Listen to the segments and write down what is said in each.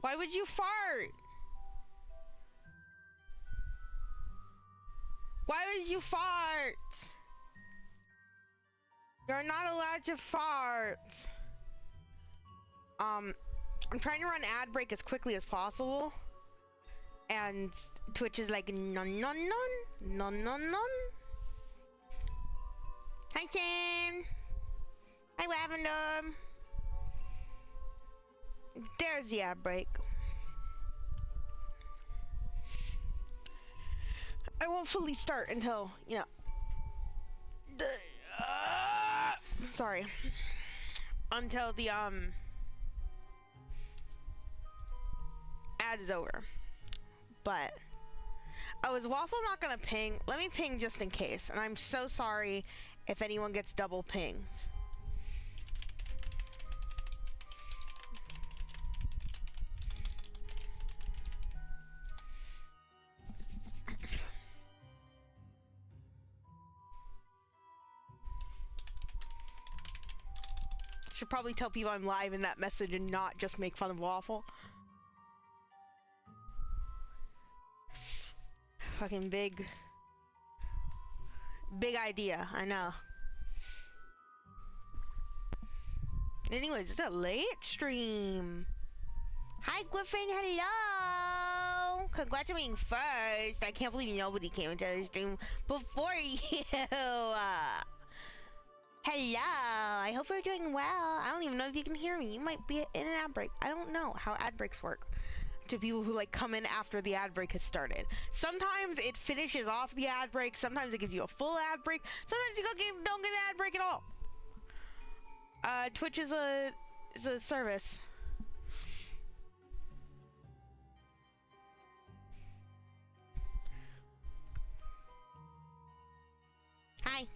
Why would you fart? Why would you fart? You're not allowed to fart. I'm trying to run ad break as quickly as possible. And Twitch is like, none. Hi, Sam. Hi, Lavender. There's the ad break. I won't fully start until, you know, sorry, until the ad is over. But oh, is Waffle not gonna ping? Let me ping just in case. And I'm so sorry if anyone gets double pinged. Should probably tell people I'm live in that message and not just make fun of Waffle. Fucking big idea, I know. Anyways, it's a late stream. Hi, Griffin, hello! Congrats on being first. I can't believe nobody came into the stream before you. Hello, I hope you're doing well. I don't even know if you can hear me. You might be in an ad break. I don't know how ad breaks work to people who like come in after the ad break has started. Sometimes it finishes off the ad break. Sometimes it gives you a full ad break. Sometimes you don't get an ad break at all. Twitch is a service. Hi.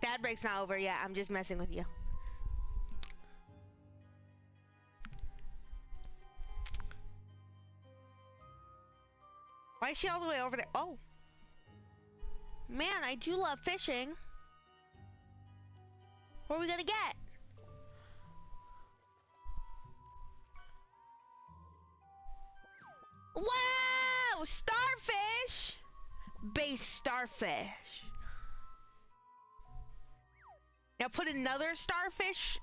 The ad break's not over yet. I'm just messing with you. Why is she all the way over there? Oh. Man, I do love fishing. What are we gonna get? Wow! Starfish! Base starfish. Now put another starfish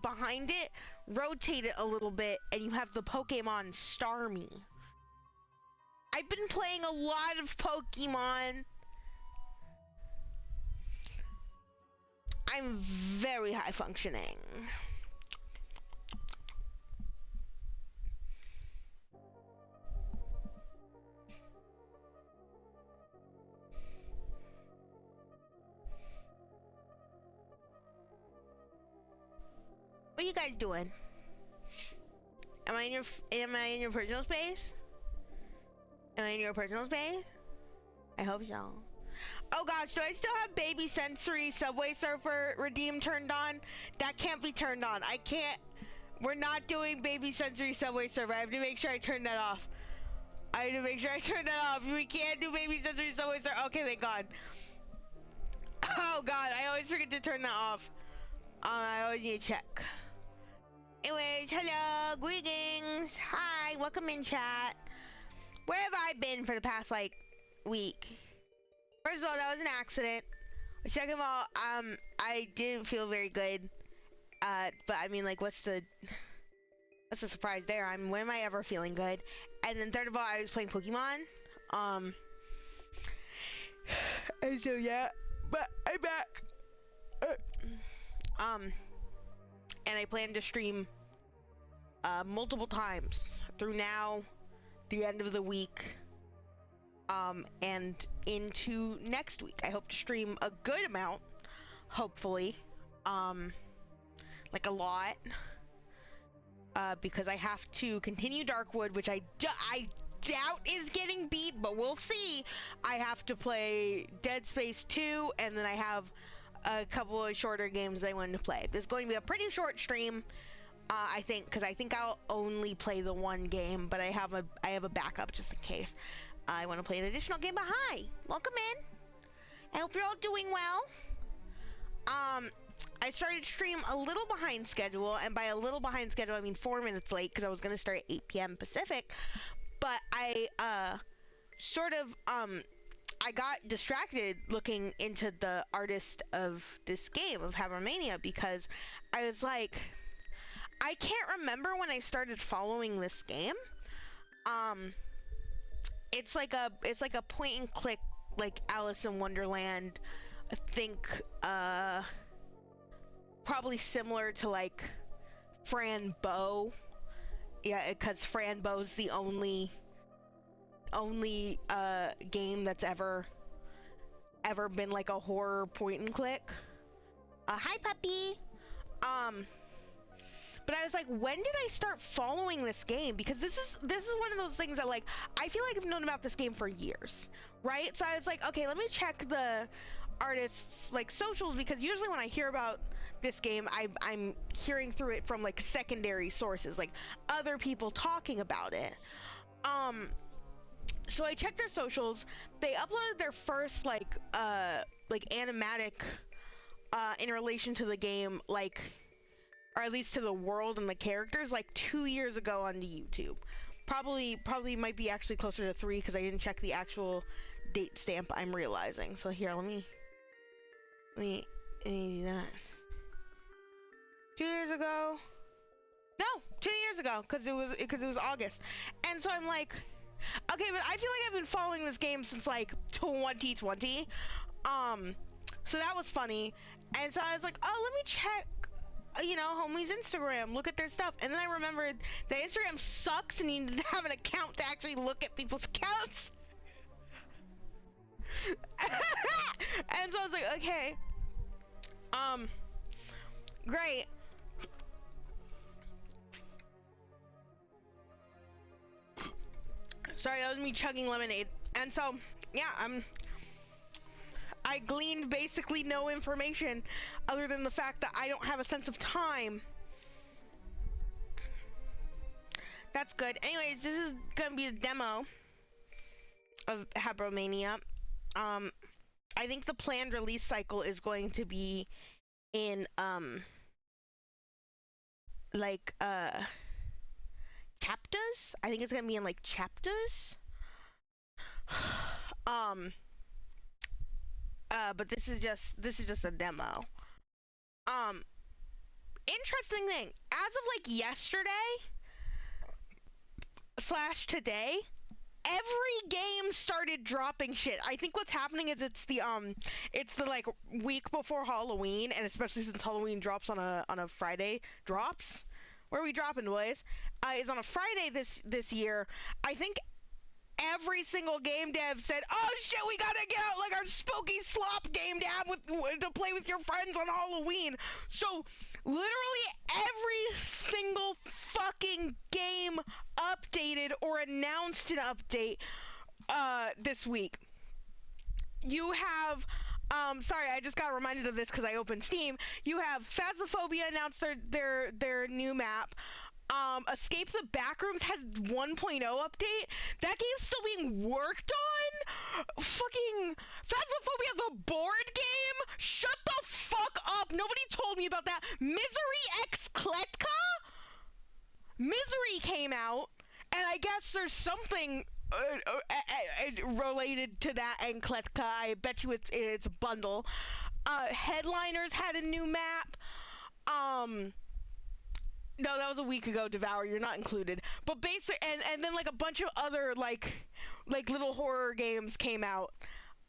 behind it, rotate it a little bit, and you have the Pokemon Starmie. I've been playing a lot of Pokemon. I'm very high functioning. What are you guys doing? Am I in your personal space? Am I in your personal space? I hope so. Oh gosh, do I still have Baby Sensory Subway Surfer Redeem turned on? That can't be turned on. I can't. We're not doing Baby Sensory Subway Surfer. I have to make sure I turn that off. I have to make sure I turn that off. We can't do Baby Sensory Subway Surfer. Okay, thank God. Oh God, I always forget to turn that off. I always need to check. Anyways, hello, greetings. Hi, welcome in chat. Where have I been for the past like week? First of all, that was an accident. Second of all, I didn't feel very good. But I mean, like, what's the surprise there? When am I ever feeling good? And then third of all, I was playing Pokemon. And so yeah, but I'm back. And I plan to stream multiple times through now, the end of the week, and into next week. I hope to stream a good amount, hopefully, like a lot, because I have to continue Darkwood, which I doubt is getting beat, but we'll see. I have to play Dead Space 2, and then I have a couple of shorter games I wanted to play. This is going to be a pretty short stream, I think, because I think I'll only play the one game, but I have a backup just in case I want to play an additional game. But hi, welcome in. I hope you're all doing well. Um, I started stream a little behind schedule, and by a little behind schedule, I mean 4 minutes late because I was gonna start at 8 p.m. Pacific. But I sort of I got distracted looking into the artist of this game of Habromania because I was like, I can't remember when I started following this game. It's like a point and click, like Alice in Wonderland. I think probably similar to like Fran Bow. Yeah, because Fran Bow's the only game that's ever been like a horror point and click. Hi puppy. But I was like, when did I start following this game? Because this is one of those things that, like, I feel like I've known about this game for years, right? So I was like, okay, let me check the artist's like socials, because usually when I hear about this game, I'm hearing through it from like secondary sources, like other people talking about it. So I checked their socials. They uploaded their first like animatic in relation to the game, like, or at least to the world and the characters, like 2 years ago on the YouTube. Probably might be actually closer to 3 because I didn't check the actual date stamp, I'm realizing. So here, let me do that. 2 years ago? No, 2 years ago, because it was August. And so I'm like, okay, but I feel like I've been following this game since like 2020. So that was funny. And so I was like, oh, let me check, you know, homie's Instagram, look at their stuff. And then I remembered that Instagram sucks and you need to have an account to actually look at people's accounts. And so I was like, okay, great. Sorry, that was me chugging lemonade. And so, yeah, I gleaned basically no information other than the fact that I don't have a sense of time. That's good. Anyways, this is gonna be a demo of Habromania. I think the planned release cycle is going to be in chapters. I think it's gonna be in like chapters. But this is just a demo. Interesting thing, as of like yesterday / today, every game started dropping shit. I think what's happening is it's the like week before Halloween, and especially since Halloween drops on a Friday, drops. Where are we dropping, boys? Is on a Friday this year. I think every single game dev said, oh shit, we gotta get out like our spooky slop game to have to play with your friends on Halloween. So literally every single fucking game updated or announced an update this week. You have sorry, I just got reminded of this because I opened Steam. You have Phasmophobia announced their new map. Escape the Backrooms has 1.0 update. That game's still being worked on. Fucking Phasmophobia, the board game. Shut the fuck up. Nobody told me about that. Misery X Kletka? Misery came out, and I guess there's something related to that and Kletka. I bet you it's a bundle. Headliners had a new map. No, that was a week ago, Devour, you're not included. But basic, and then like a bunch of other like little horror games came out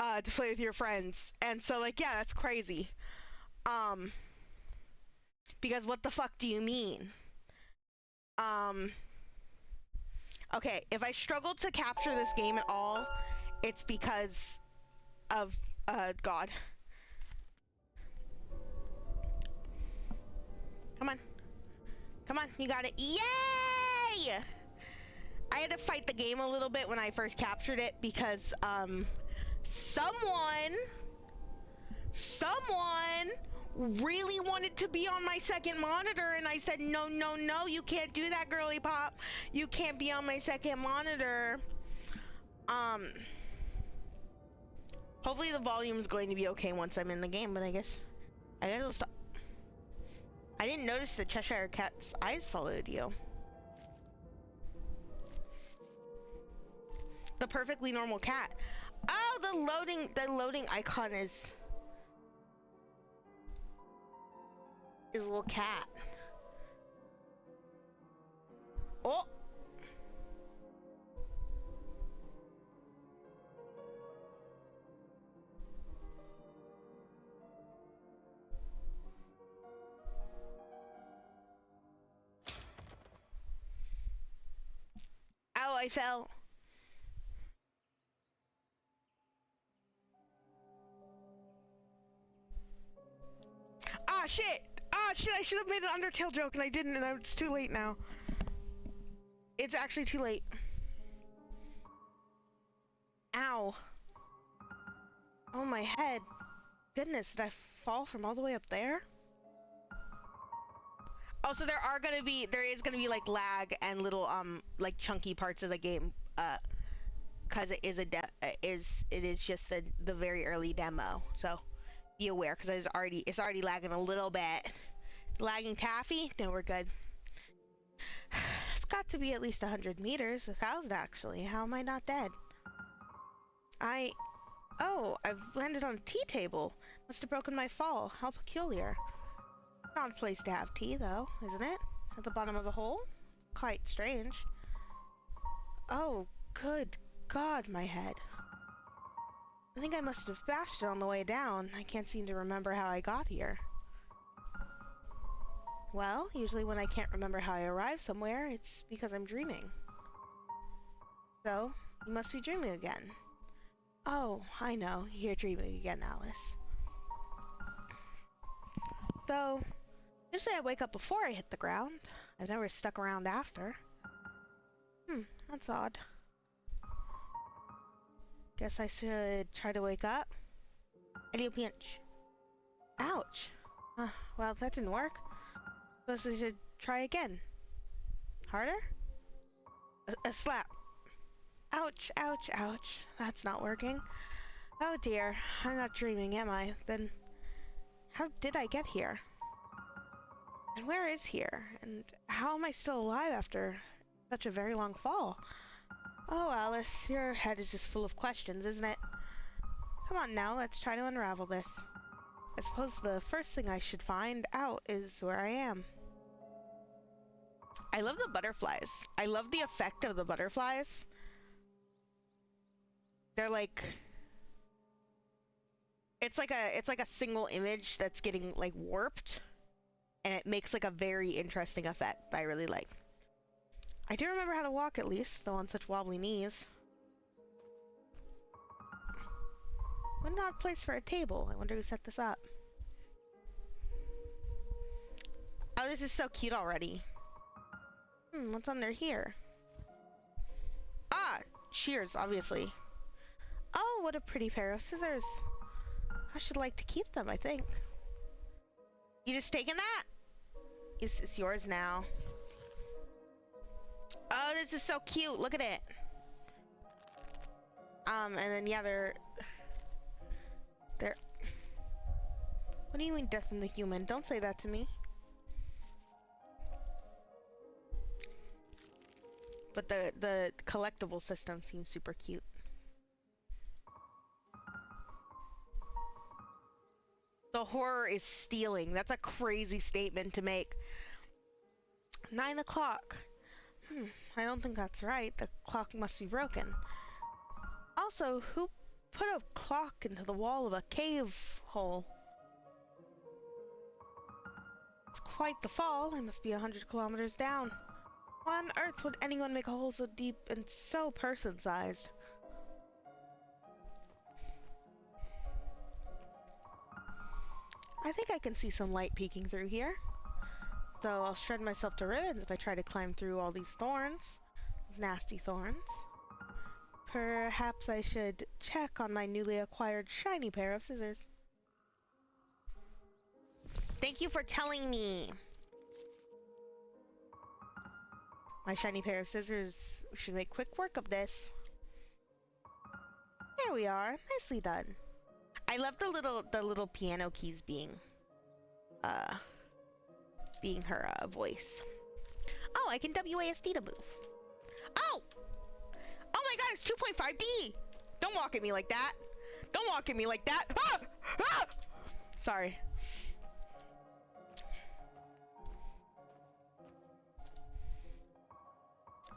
to play with your friends. And so like, yeah, that's crazy. Because what the fuck do you mean? Okay, if I struggled to capture this game at all, it's because of God. Come on. Come on, you got it. Yay! I had to fight the game a little bit when I first captured it because someone really wanted to be on my second monitor, and I said, no, you can't do that, girly pop. You can't be on my second monitor. Hopefully the volume's going to be okay once I'm in the game, but I guess I guess I'll stop. I didn't notice the Cheshire Cat's eyes followed you. The perfectly normal cat. Oh, the loading icon is a little cat. Oh. Ow, I fell. Ah, shit! Ah, shit, I should have made an Undertale joke and I didn't, and it's too late now. It's actually too late. Ow. Oh, my head. Goodness, did I fall from all the way up there? Oh, so there is gonna be like lag and little like chunky parts of the game, cause it is it is just the very early demo. So be aware, cause it's already lagging a little bit. Lagging taffy? No, we're good. It's got to be at least 100 meters, 1,000 actually. How am I not dead? Oh, I've landed on a tea table. Must have broken my fall. How peculiar. Odd place to have tea, though, isn't it? At the bottom of a hole? Quite strange. Oh, good God, my head. I think I must have bashed it on the way down. I can't seem to remember how I got here. Well, usually when I can't remember how I arrived somewhere, it's because I'm dreaming. So, you must be dreaming again. Oh, I know. You're dreaming again, Alice. Though, usually I wake up before I hit the ground. I've never stuck around after. That's odd. Guess I should try to wake up. I do a pinch. Ouch. Well, that didn't work. Suppose I should try again. Harder? A slap. Ouch, ouch, ouch. That's not working. Oh dear, I'm not dreaming, am I? Then, how did I get here? And where is here? And how am I still alive after such a very long fall? Oh, Alice, your head is just full of questions, isn't it? Come on now, let's try to unravel this. I suppose the first thing I should find out is where I am. I love the butterflies. I love the effect of the butterflies. They're like... It's like a single image that's getting, like, warped. And it makes, like, a very interesting effect that I really like. I do remember how to walk, at least, though on such wobbly knees. What an odd place for a table. I wonder who set this up. Oh, this is so cute already. What's under here? Ah! Shears, obviously. Oh, what a pretty pair of scissors. I should like to keep them, I think. You just taking that? It's yours now. Oh, this is so cute. Look at it. And then, yeah, they're... What do you mean, death in the human? Don't say that to me. But the collectible system seems super cute. The horror is stealing. That's a crazy statement to make. 9 o'clock. I don't think that's right. The clock must be broken. Also, who put a clock into the wall of a cave hole? It's quite the fall. I must be 100 kilometers down. Why on earth would anyone make a hole so deep and so person-sized? I think I can see some light peeking through here. Though I'll shred myself to ribbons if I try to climb through all these thorns. These nasty thorns. Perhaps I should check on my newly acquired shiny pair of scissors. Thank you for telling me! My shiny pair of scissors should make quick work of this. There we are. Nicely done. I love the little piano keys being uh, being her voice. Oh, I can WASD to move. Oh! Oh my god, it's 2.5D! Don't walk at me like that. Don't walk at me like that. Ah! Ah! Sorry.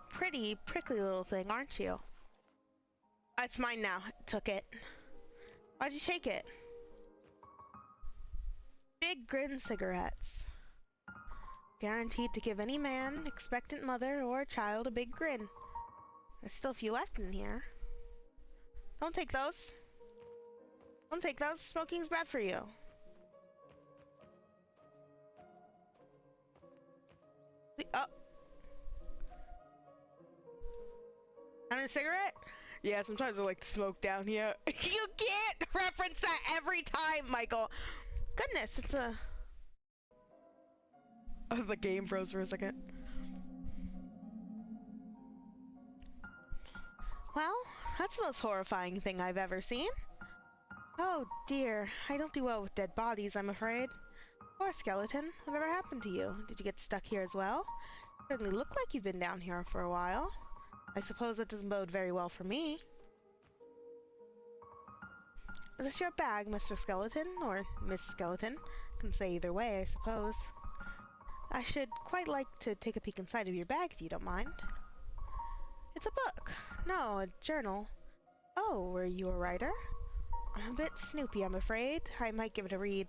Pretty prickly little thing, aren't you? It's mine now. Took it. Why'd you take it? Big Grin cigarettes. Guaranteed to give any man, expectant mother, or child a big grin. There's still a few left in here. Don't take those. Don't take those. Smoking's bad for you. Oh. Having a cigarette? Yeah, sometimes I like to smoke down here. You can't reference that every time, Michael. Goodness, it's a... Oh, the game froze for a second. Well, that's the most horrifying thing I've ever seen. Oh dear, I don't do well with dead bodies, I'm afraid. Poor skeleton, whatever happened to you? Did you get stuck here as well? You certainly look like you've been down here for a while. I suppose that doesn't bode very well for me. Is this your bag, Mr. Skeleton? Or Miss Skeleton? Can say either way, I suppose. I should quite like to take a peek inside of your bag if you don't mind. It's a book. No, a journal. Oh, were you a writer? I'm a bit snoopy, I'm afraid. I might give it a read.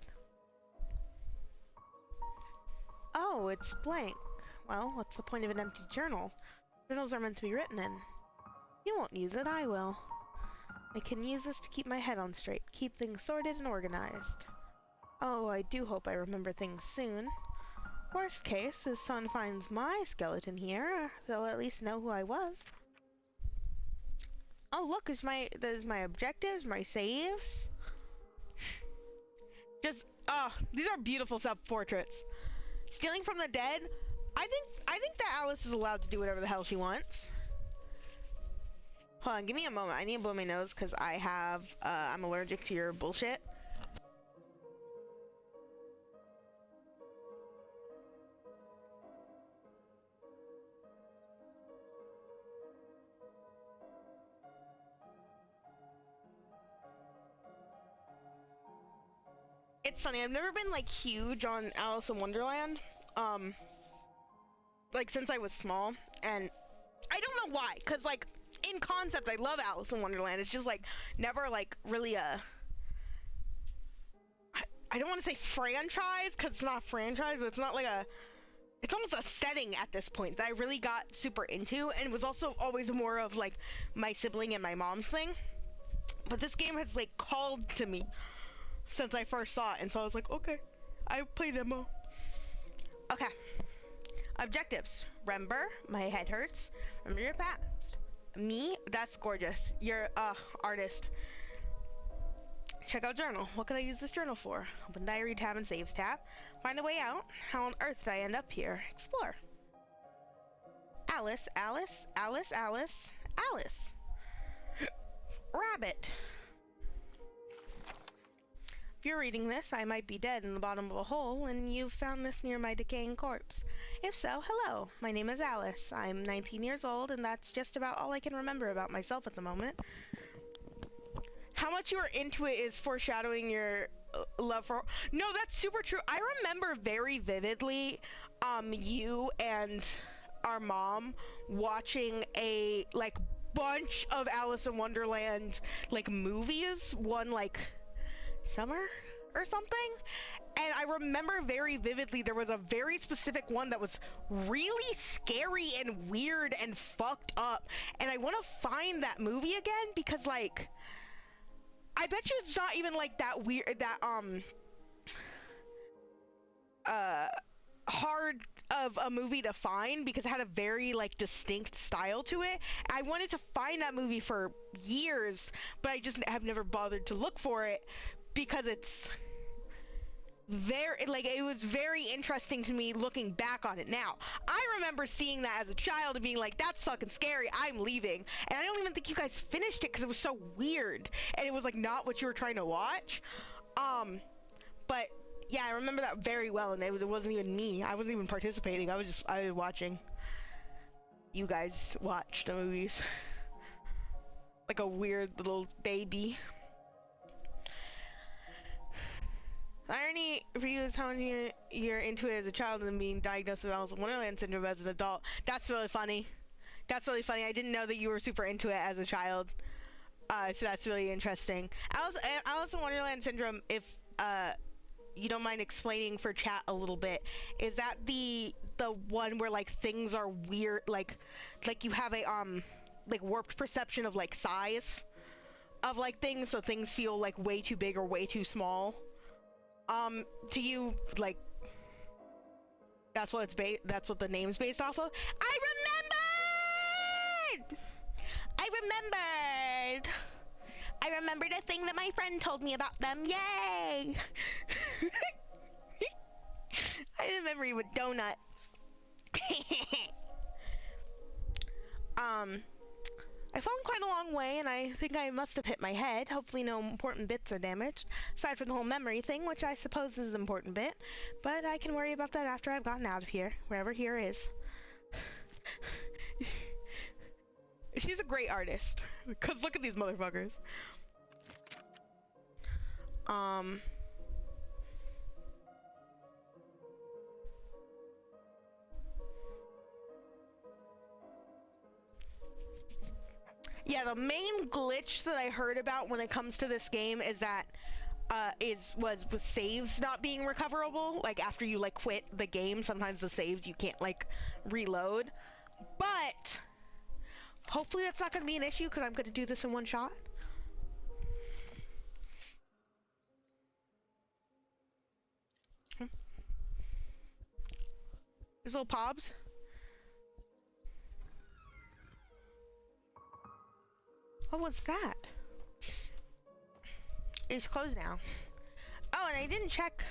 Oh, it's blank. Well, what's the point of an empty journal? Journals are meant to be written in. You won't use it, I will. I can use this to keep my head on straight, keep things sorted and organized. Oh, I do hope I remember things soon. Worst case, if someone finds my skeleton here, they'll at least know who I was. Oh, look, there's my objectives, my saves. These are beautiful self-portraits. Stealing from the dead. I think that Alice is allowed to do whatever the hell she wants. Hold on, give me a moment. I need to blow my nose because I'm allergic to your bullshit. It's funny, I've never been like huge on Alice in Wonderland. Like since I was small, and I don't know why, cause like in concept I love Alice in Wonderland. It's just like never like really I don't want to say franchise, cause it's not a franchise, but it's not like it's almost a setting at this point that I really got super into, and it was also always more of like my sibling and my mom's thing. But this game has like called to me since I first saw it, and so I was like, okay, I play demo. Okay. Objectives. Remember, my head hurts. Remember your past. Me? That's gorgeous. You're artist. Check out journal. What could I use this journal for? Open diary tab and saves tab. Find a way out. How on earth did I end up here? Explore. Alice, Alice, Alice, Alice, Alice. Rabbit. If you're reading this, I might be dead in the bottom of a hole, and you've found this near my decaying corpse. If so, hello. My name is Alice. I'm 19 years old, and that's just about all I can remember about myself at the moment. How much you are into it is foreshadowing your love for... No, that's super true. I remember very vividly, you and our mom watching a, like, bunch of Alice in Wonderland, like, movies, one, like... summer or something, and I remember very vividly there was a very specific one that was really scary and weird and fucked up, and I want to find that movie again because like I bet you it's not even like that weird, that hard of a movie to find because it had a very like distinct style to it. I wanted to find that movie for years, but I just have never bothered to look for it because it's very, like, it was very interesting to me looking back on it now. I remember seeing that as a child and being like, that's fucking scary, I'm leaving. And I don't even think you guys finished it because it was so weird and it was like not what you were trying to watch. But Yeah, I remember that very well, and it wasn't even me. I wasn't even participating. I was watching. You guys watch the movies. Like a weird little baby. The irony for you is how much you're into it as a child and being diagnosed with Alice in Wonderland syndrome as an adult. That's really funny. That's really funny. I didn't know that you were super into it as a child. So that's really interesting. Alice in Wonderland syndrome, if you don't mind explaining for chat a little bit, is that the one where like things are weird, like you have a like warped perception of like size of like things, so things feel like way too big or way too small? To you, like, that's what that's what the name's based off of? I remembered! I remembered a thing that my friend told me about them. Yay! I had a memory with donut. I've fallen quite a long way, and I think I must have hit my head. Hopefully no important bits are damaged, aside from the whole memory thing, which I suppose is an important bit. But I can worry about that after I've gotten out of here, wherever here is. She's a great artist, because look at these motherfuckers. Yeah, the main glitch that I heard about when it comes to this game is that was saves not being recoverable. Like after you like quit the game, sometimes the saves you can't like reload. But hopefully that's not going to be an issue because I'm going to do this in one shot. There's little pobs. What was that? It's closed now. Oh, and I didn't check.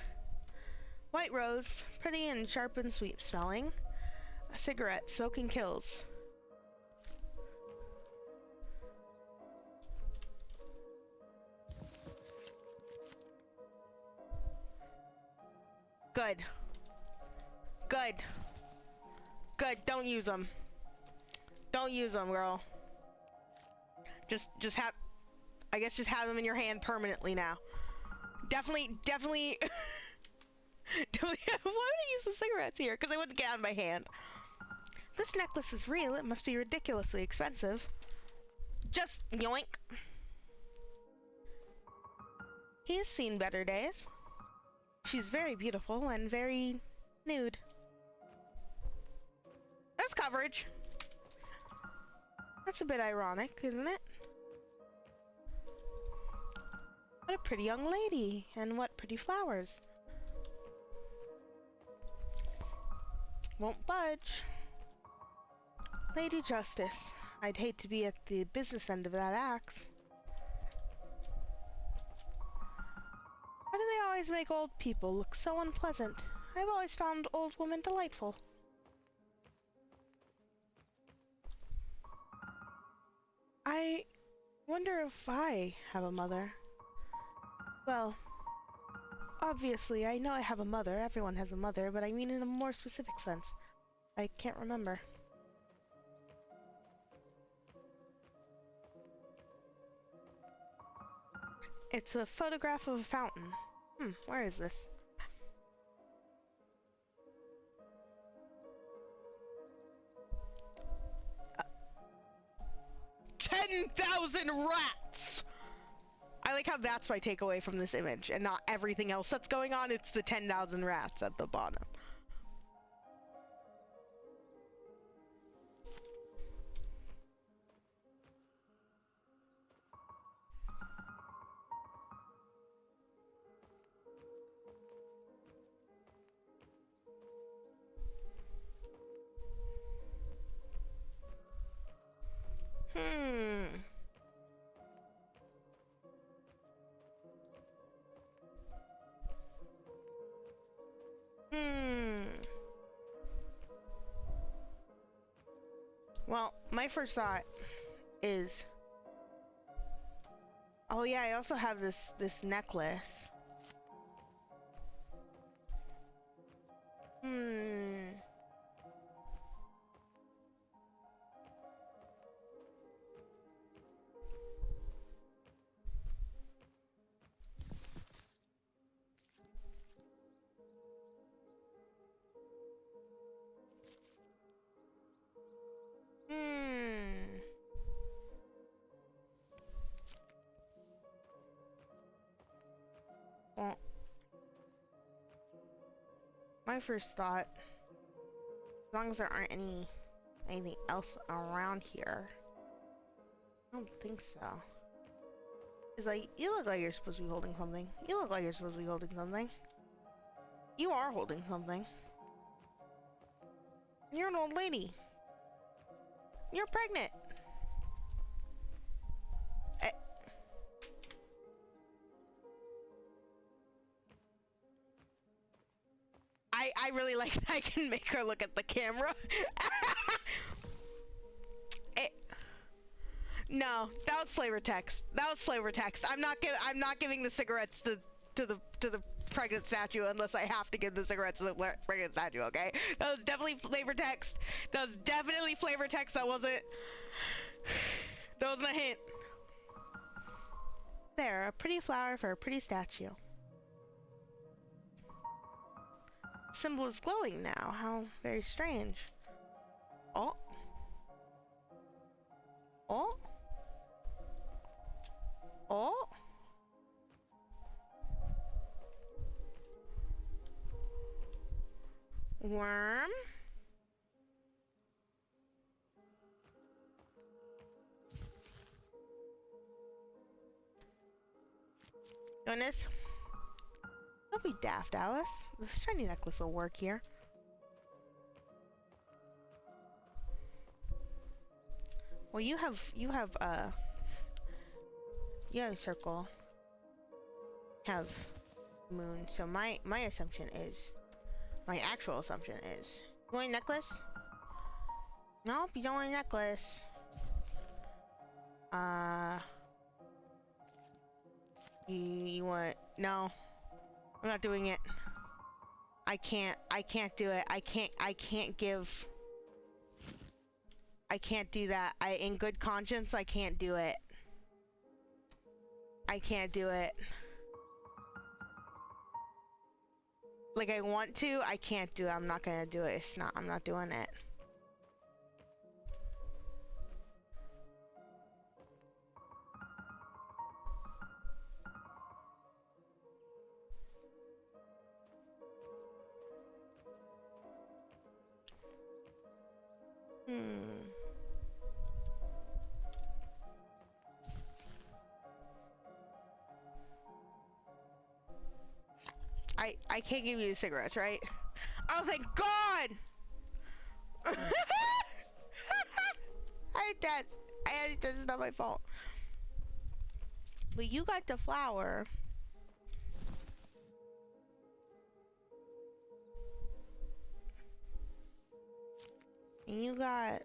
White rose, pretty and sharp and sweet smelling. A cigarette, smoking kills. Good. Good. Good, don't use them. Don't use them, girl. Just have, I guess just have them in your hand permanently now. Definitely, why would I use the cigarettes here? Because they wouldn't get out of my hand. This necklace is real, it must be ridiculously expensive. Just yoink. He has seen better days. She's very beautiful and very nude. That's coverage. That's a bit ironic, isn't it? What a pretty young lady, and what pretty flowers. Won't budge. Lady Justice, I'd hate to be at the business end of that axe. Why do they always make old people look so unpleasant? I've always found old women delightful. I wonder if I have a mother. Well, obviously, I know I have a mother. Everyone has a mother, but I mean in a more specific sense. I can't remember. It's a photograph of a fountain. Where is this? 10,000 rats! I like how that's my takeaway from this image, and not everything else that's going on. It's the 10,000 rats at the bottom. Well, my first thought is, oh yeah, I also have this necklace. Hmm. Hmm. Well, my first thought, as long as there aren't anything else around here, I don't think so. It's like, you look like you're supposed to be holding something. You look like you're supposed to be holding something. You are holding something. You're an old lady. You're pregnant. I really like that I can make her look at the camera. it, no, that was flavor text. That was flavor text. I'm not giving the cigarettes to the pregnant statue unless I have to give the cigarettes to the pregnant statue. Okay, that was definitely flavor text. That was definitely flavor text. That wasn't a hint. There, a pretty flower for a pretty statue. Symbol is glowing now. How very strange. Oh. Oh. Oh. Worm. Goodness. Don't be daft, Alice. This shiny necklace will work here. Well, you have a circle. Have moon. So my assumption is, my actual assumption is, you want a necklace? Nope, you don't want a necklace. You want, no. I'm not doing it. I can't do it. I can't do that. In good conscience, I can't do it. I can't do it. Like, I want to, I can't do it. I'm not gonna do it. I'm not doing it. I can't give you the cigarettes, right? Oh, thank God! It's not my fault. But you got the flower. And you got...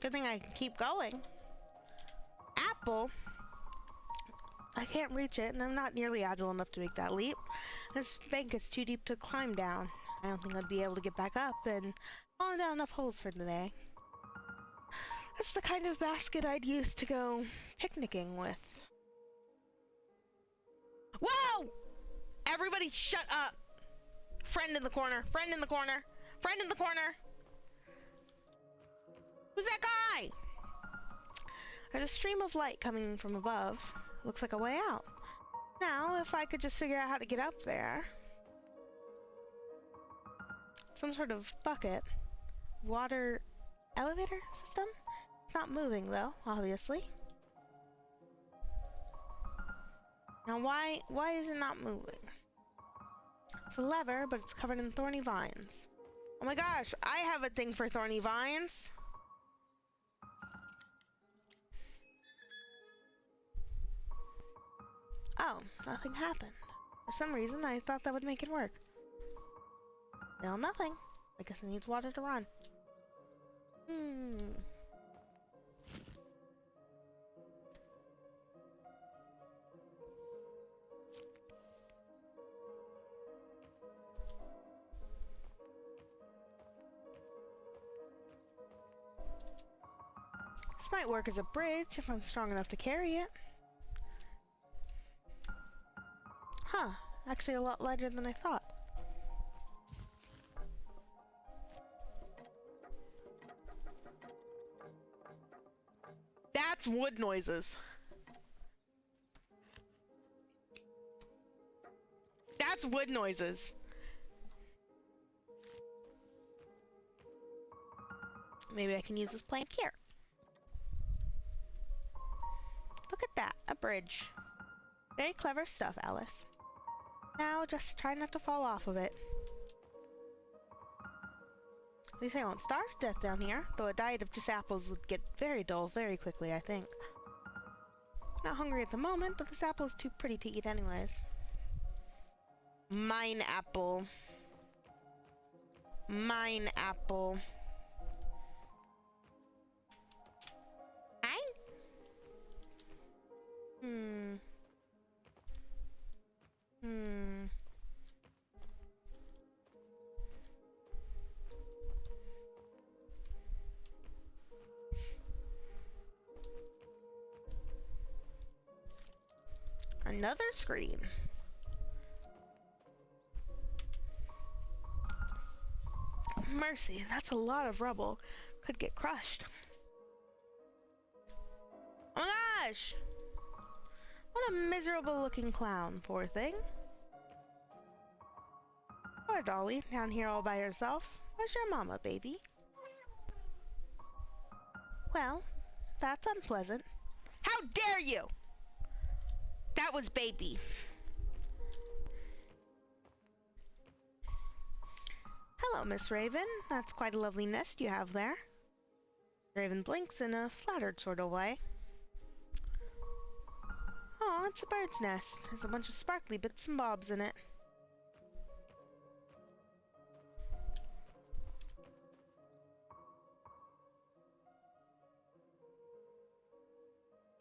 Good thing I can keep going. Apple? I can't reach it, and I'm not nearly agile enough to make that leap. This bank is too deep to climb down. I don't think I'd be able to get back up, and falling down enough holes for today. That's the kind of basket I'd use to go picnicking with. Whoa! Everybody shut up! Friend in the corner, friend in the corner, friend in the corner! Who's that guy? There's a stream of light coming from above. Looks like a way out. Now, if I could just figure out how to get up there. Some sort of bucket. Water elevator system? It's not moving though, obviously. Now why is it not moving? It's a lever, but it's covered in thorny vines. Oh my gosh, I have a thing for thorny vines. Oh, nothing happened. For some reason, I thought that would make it work. Still nothing. I guess it needs water to run. This might work as a bridge if I'm strong enough to carry it. Huh, actually a lot lighter than I thought. That's wood noises. That's wood noises. Maybe I can use this plank here. Look at that, a bridge. Very clever stuff, Alice. Now just try not to fall off of it. At least I won't starve to death down here, though a diet of just apples would get very dull very quickly, I think. Not hungry at the moment, but this apple is too pretty to eat anyways. Mine apple. Mine apple. Another screen. Mercy, that's a lot of rubble. Could get crushed. Oh my gosh! What a miserable looking clown, poor thing. Poor Dolly, down here all by herself. Where's your mama, baby? Well, that's unpleasant. How dare you! That was baby. Hello, Miss Raven. That's quite a lovely nest you have there. Raven blinks in a flattered sort of way. Oh, it's a bird's nest. There's a bunch of sparkly bits and bobs in it.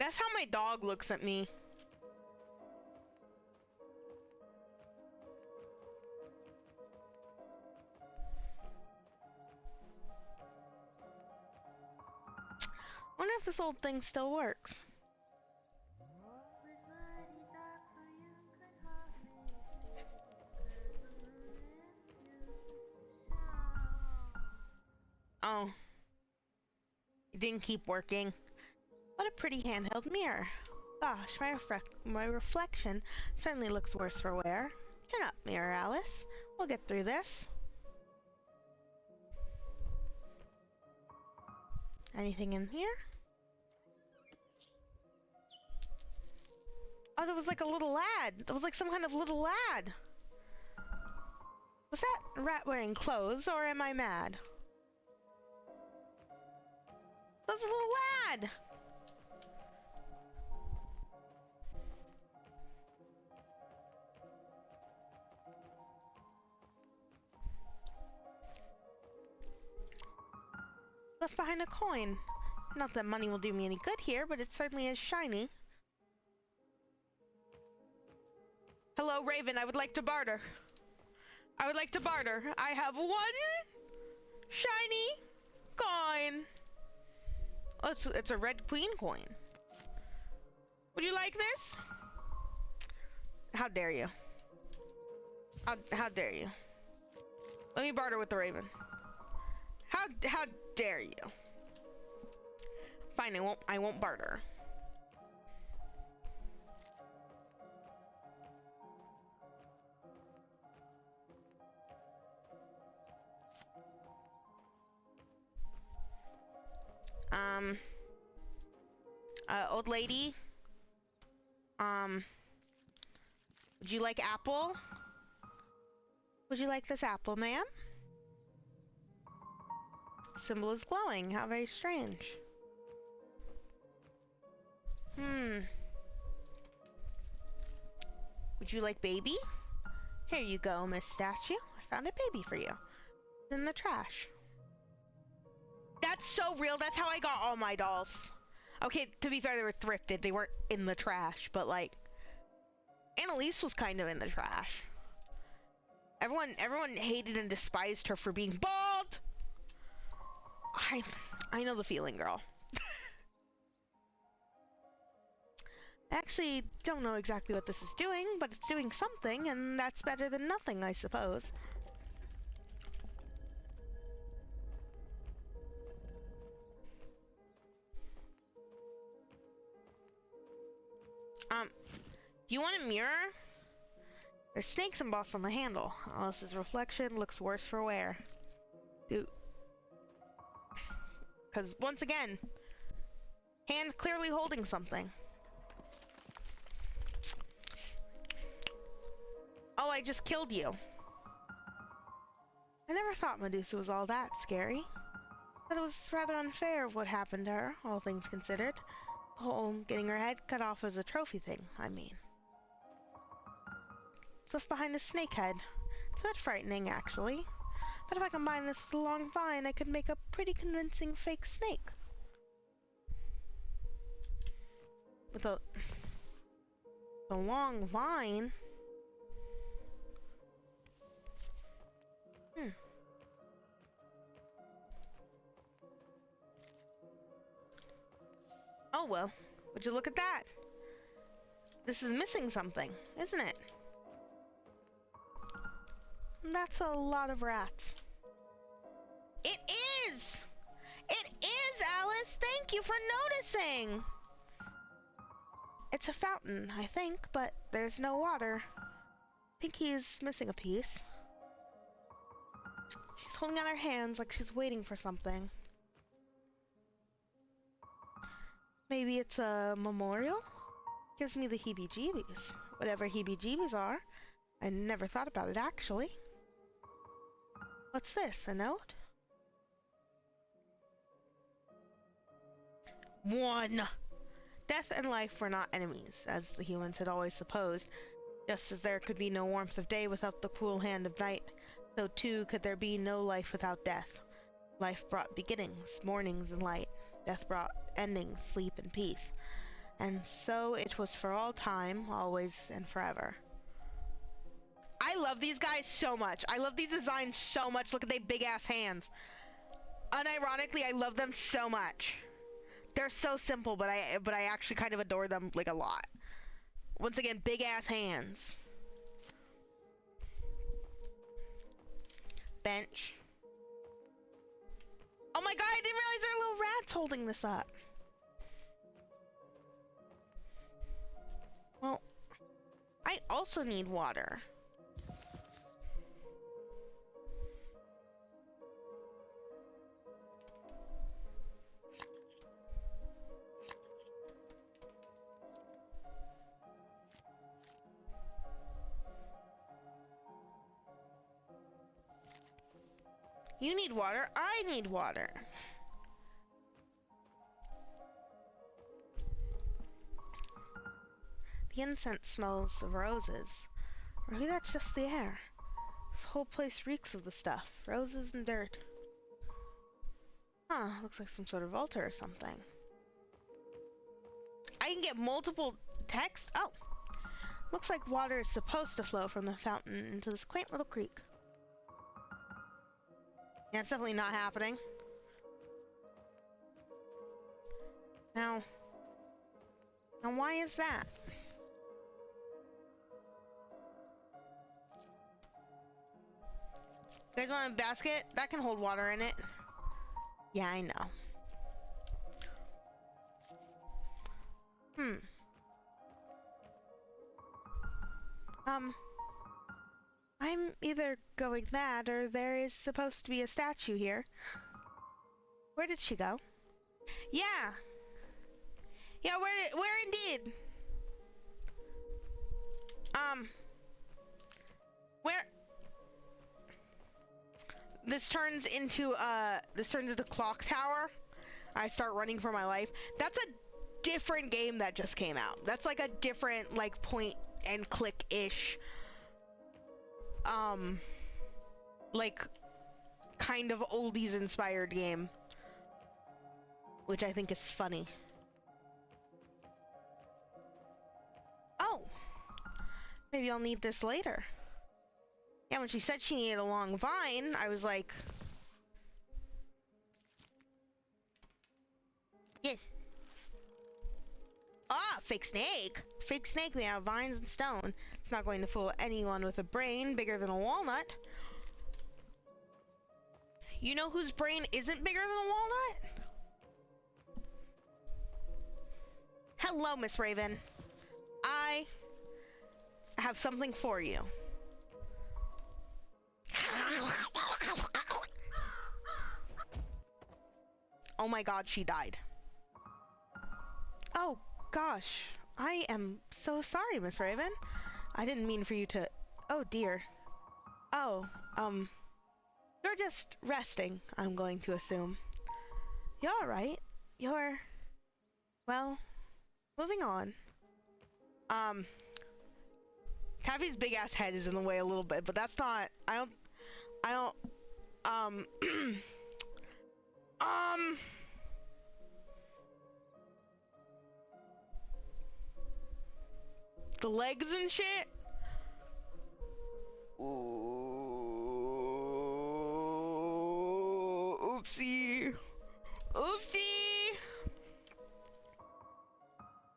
That's how my dog looks at me. Wonder if this old thing still works. Oh. It didn't keep working. What a pretty handheld mirror. Gosh, my reflection certainly looks worse for wear. Turn up, mirror Alice. We'll get through this. Anything in here? Oh, there was like a little lad. There was like some kind of little lad. Was that rat wearing clothes, or am I mad? There's a little lad! Left behind a coin. Not that money will do me any good here, but it certainly is shiny. Hello, Raven, I would like to barter. I would like to barter. I have one shiny coin. Oh, it's a red queen coin. Would you like this? How dare you? How dare you? Let me barter with the Raven. How dare you? Fine, I won't barter. Old lady. Would you like apple? Would you like this apple, ma'am? Symbol is glowing. How very strange. Would you like baby? Here you go, Miss Statue. I found a baby for you. It's in the trash. That's so real. That's how I got all my dolls. Okay, to be fair, they were thrifted. They weren't in the trash, but like, Annalise was kind of in the trash. Everyone hated and despised her for being bald. I know the feeling, girl. I actually don't know exactly what this is doing, but it's doing something, and that's better than nothing, I suppose. Do you want a mirror? There's snakes embossed on the handle. Alice's reflection looks worse for wear. Dude. Because, once again, hand clearly holding something. Oh, I just killed you. I never thought Medusa was all that scary. But it was rather unfair of what happened to her, all things considered. The whole getting her head cut off as a trophy thing, I mean. It's left behind a snake head. It's a bit frightening, actually. But if I combine this with a long vine, I could make a pretty convincing fake snake. With a long vine? Oh well, would you look at that? This is missing something, isn't it? That's a lot of rats. It is! It is, Alice! Thank you for noticing! It's a fountain, I think, but there's no water. I think he's missing a piece. She's holding out her hands like she's waiting for something. Maybe it's a memorial? Gives me the heebie-jeebies. Whatever heebie-jeebies are. I never thought about it, actually. What's this, a note? 1. Death and life were not enemies, as the humans had always supposed. Just as there could be no warmth of day without the cruel hand of night, so too could there be no life without death. Life brought beginnings, mornings, and light. Death brought endings, sleep, and peace. And so it was for all time, always and forever. I love these guys so much. I love these designs so much. Look at their big-ass hands. Unironically, I love them so much. They're so simple, but I actually kind of adore them, like, a lot. Once again, big-ass hands. Bench. Oh my god, I didn't realize there are little rats holding this up. Well, I also need water. You need water, I need water. The incense smells of roses. Or maybe that's just the air. This whole place reeks of the stuff. Roses and dirt. Huh, looks like some sort of altar or something. I can get multiple text? Oh. Looks like water is supposed to flow from the fountain into this quaint little creek. Yeah, it's definitely not happening. Now why is that? You guys want a basket? That can hold water in it. Yeah, I know. I'm either going mad or there is supposed to be a statue here. Where did she go? Yeah. Yeah, where indeed? Where? This turns into Clock Tower. I start running for my life. That's a different game that just came out. That's like a different like point and click-ish, like, kind of oldies-inspired game, which I think is funny. Oh, maybe I'll need this later. Yeah, when she said she needed a long vine, I was like, yes. Ah, fake snake. Fake snake, we have vines and stone. It's not going to fool anyone with a brain bigger than a walnut. You know whose brain isn't bigger than a walnut? Hello, Miss Raven. I have something for you. Oh my god, she died. Oh gosh, I am so sorry, Miss Raven. I didn't mean for you to... Oh dear. Oh, you're just resting, I'm going to assume. You're alright. You're... Well, moving on. Taffy's big ass head is in the way a little bit, but that's not... I don't... The legs and shit? Ooh, oopsie. Oopsie!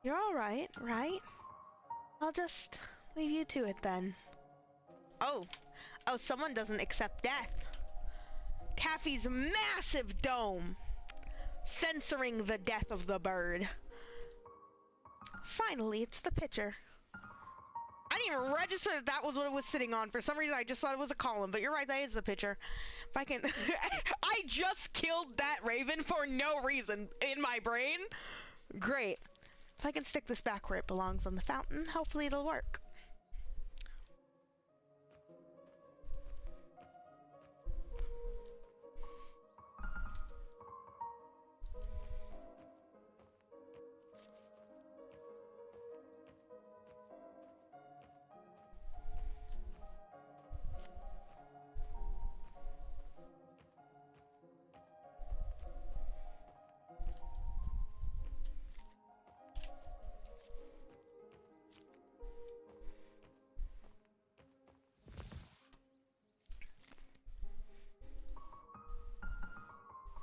You're alright, right? I'll just leave you to it then. Oh, someone doesn't accept death. Taffy's massive dome, censoring the death of the bird. Finally, it's the pitcher. I didn't even register that was what it was sitting on. For some reason, I just thought it was a column, but you're right, that is the pitcher. If I can... I just killed that raven for no reason in my brain. Great. If I can stick this back where it belongs on the fountain, hopefully it'll work.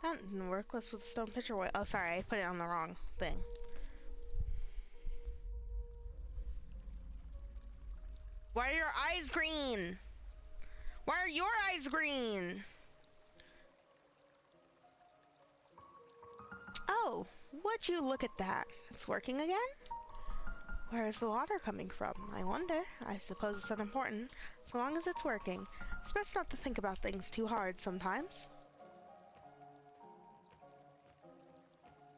That didn't work. Let's put the stone pitcher away. Oh, sorry, I put it on the wrong thing. Why are your eyes green? Why are your eyes green? Oh, would you look at that? It's working again? Where is the water coming from? I wonder. I suppose it's unimportant. So long as it's working. It's best not to think about things too hard sometimes.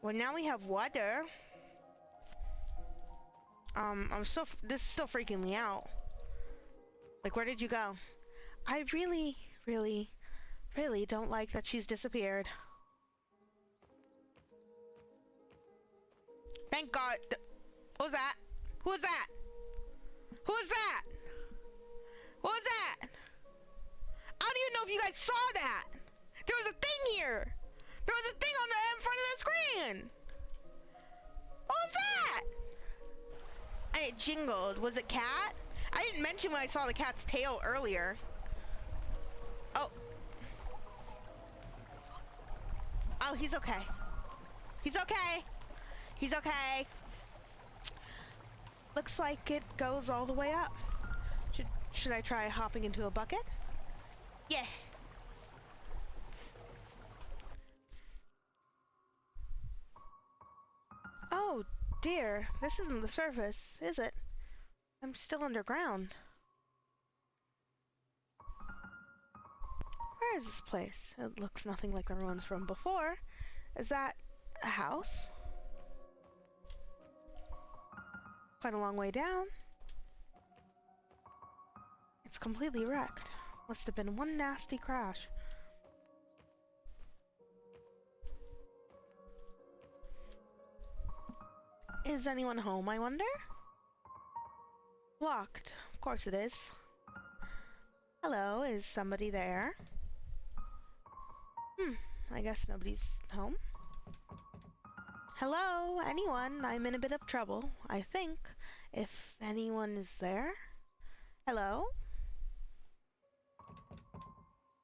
Well, now we have water. This is still freaking me out. Like, where did you go? I really, really, really don't like that she's disappeared. Thank God. What was that? Who was that? Who was that? What was that? I don't even know if you guys saw that. There was a thing here. There was a thing on the in front of the screen. What was that? And it jingled. Was it cat? I didn't mention when I saw the cat's tail earlier. Oh. Oh, he's okay. He's okay. He's okay. Looks like it goes all the way up. Should I try hopping into a bucket? Yeah. Oh dear, this isn't the surface, is it? I'm still underground. Where is this place? It looks nothing like the ruins from before. Is that a house? Quite a long way down. It's completely wrecked. Must have been one nasty crash. Is anyone home, I wonder? Locked. Of course it is. Hello, is somebody there? I guess nobody's home. Hello, anyone? I'm in a bit of trouble, I think. If anyone is there? Hello?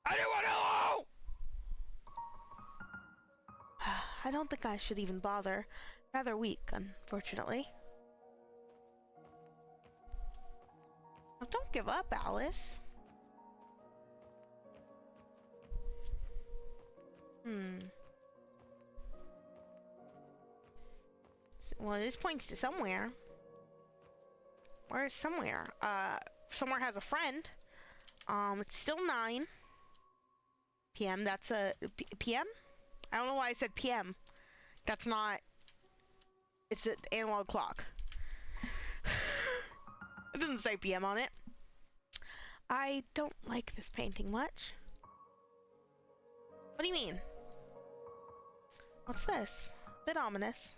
Anyone, hello? I don't think I should even bother. Rather weak, unfortunately. Oh, don't give up, Alice. Well, this points to somewhere. Where's somewhere? Somewhere has a friend. It's still 9 p.m. That's a p.m.? I don't know why I said p.m. That's not. It's an analog clock. It doesn't say p.m. on it. I don't like this painting much. What do you mean? What's this? Bit ominous.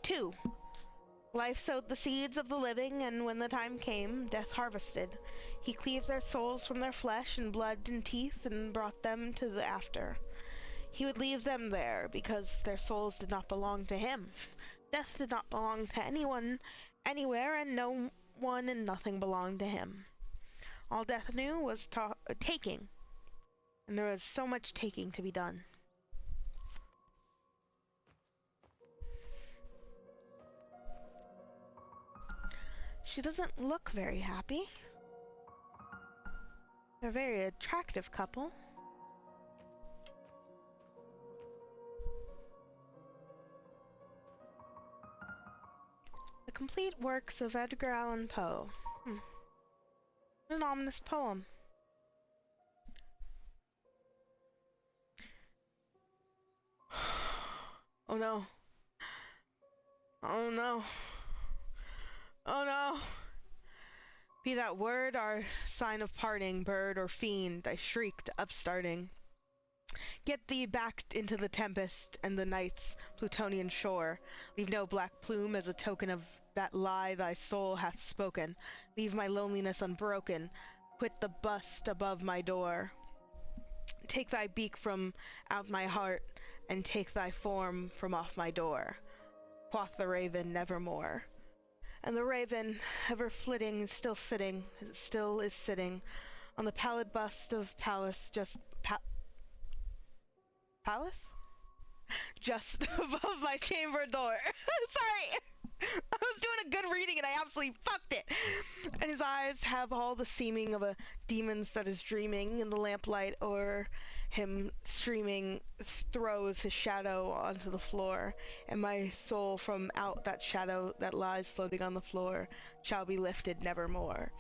2. Life sowed the seeds of the living, and when the time came, death harvested. He cleaved their souls from their flesh and blood and teeth and brought them to the after. He would leave them there because their souls did not belong to him. Death did not belong to anyone, anywhere, and no one and nothing belonged to him. All death knew was taking, and there was so much taking to be done. She doesn't look very happy. They're a very attractive couple. The complete works of Edgar Allan Poe. An ominous poem. Oh no. Oh no. Oh no. Be that word our sign of parting, bird or fiend, I shrieked, upstarting. Get thee back into the tempest and the night's Plutonian shore. Leave no black plume as a token of that lie thy soul hath spoken. Leave my loneliness unbroken. Quit the bust above my door. Take thy beak from out my heart, and take thy form from off my door. Quoth the raven, nevermore. And the raven, ever flitting, is still sitting, as it still is sitting, on the pallid bust of Pallas, Palace? Just above my chamber door. Sorry! I was doing a good reading and I absolutely fucked it! And his eyes have all the seeming of a demon's that is dreaming, in the lamplight o'er him streaming throws his shadow onto the floor, and my soul from out that shadow that lies floating on the floor shall be lifted nevermore.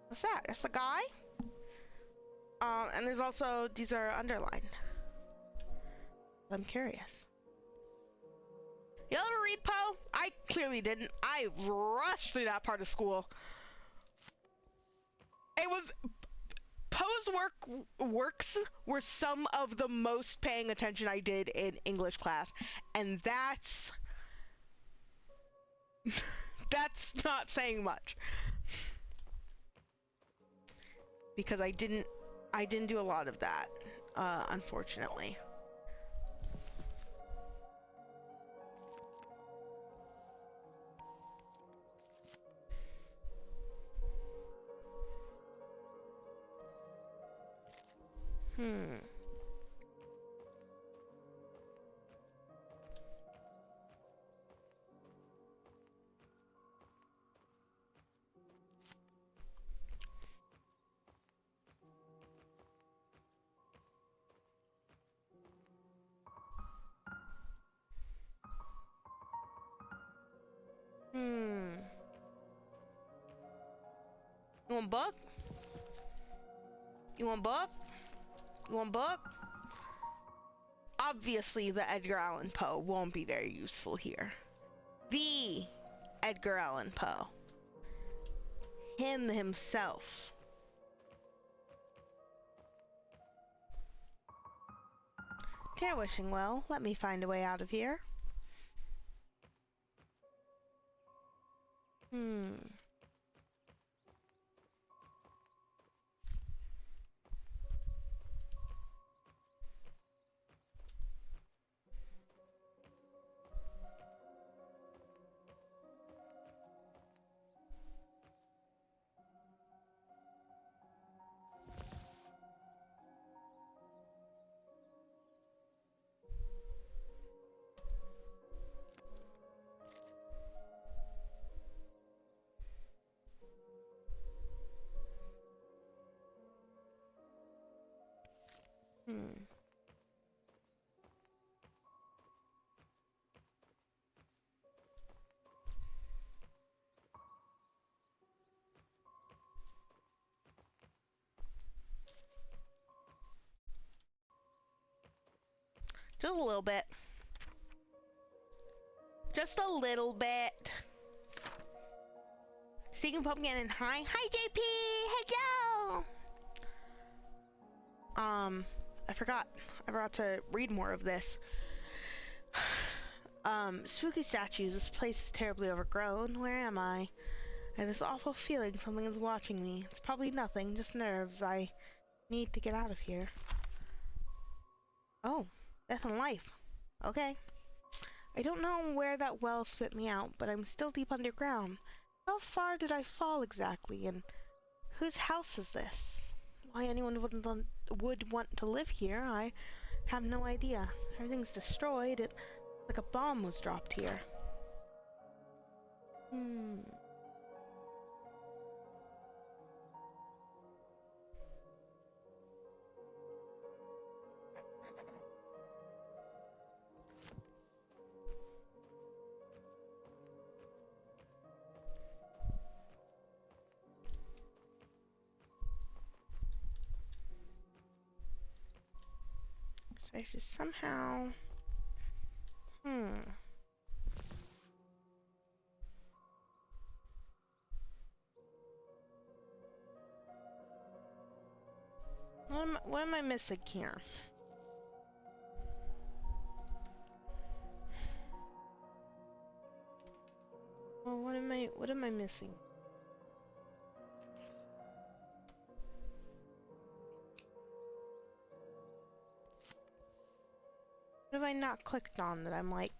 What's that? That's the guy? And there's also, these are underlined. I'm curious. You ever read Poe? I clearly didn't. I rushed through that part of school. It was... Poe's works were some of the most paying attention I did in English class. And that's... that's not saying much. Because I didn't do a lot of that, unfortunately. You want a book? You want a book? You want a book? Obviously, the Edgar Allan Poe won't be very useful here. The Edgar Allan Poe. Him himself. care wishing well. Let me find a way out of here. Hmm. Hmm. Just a little bit. Just a little bit. Seeking Pumpkin and hi. Hi, JP! Hello! I forgot to read more of this. Spooky statues. This place is terribly overgrown. Where am I? I have this awful feeling something is watching me. It's probably nothing, just nerves. I need to get out of here. Oh, death and life. Okay. I don't know where that well spit me out, but I'm still deep underground. How far did I fall exactly, and whose house is this? Why anyone would want to live here, I have no idea. Everything's destroyed. It's like a bomb was dropped here. So I have to somehow... What am I missing here? Well, what am I missing? What have I not clicked on that I'm like,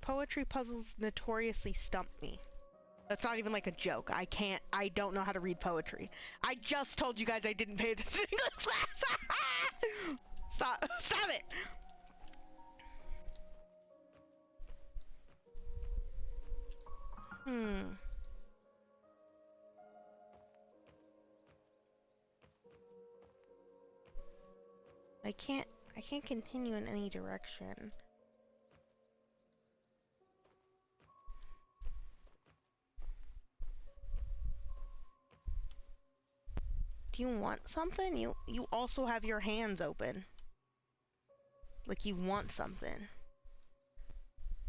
Poetry puzzles notoriously stump me. That's not even like a joke. I don't know how to read poetry. I just told you guys I didn't pay attention to English class. Stop it. I can't continue in any direction. Do you want something? You also have your hands open. Like you want something.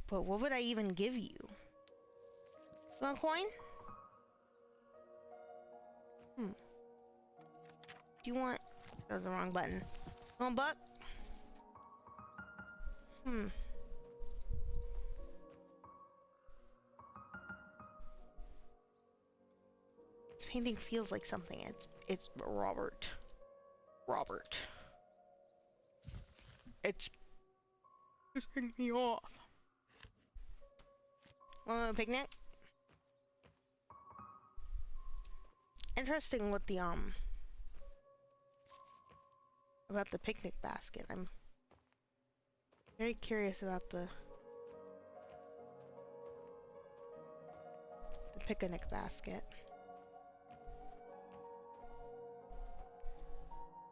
But what would I even give you? You want a coin? Do you want... That was the wrong button. You want a buck? This painting feels like something. It's Robert. It's pissing me off. A picnic? Interesting what the about the picnic basket. I'm very curious about the picnic basket.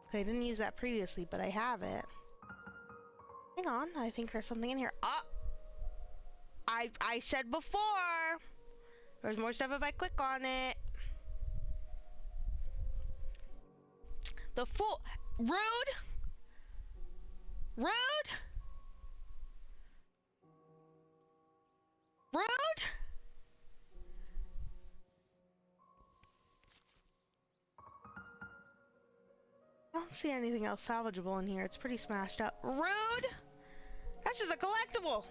Okay, I didn't use that previously, but I have it. Hang on, I think there's something in here. I said before, there's more stuff if I click on it. The fool, rude. Rude! Rude! I don't see anything else salvageable in here. It's pretty smashed up. Rude! That's just a collectible!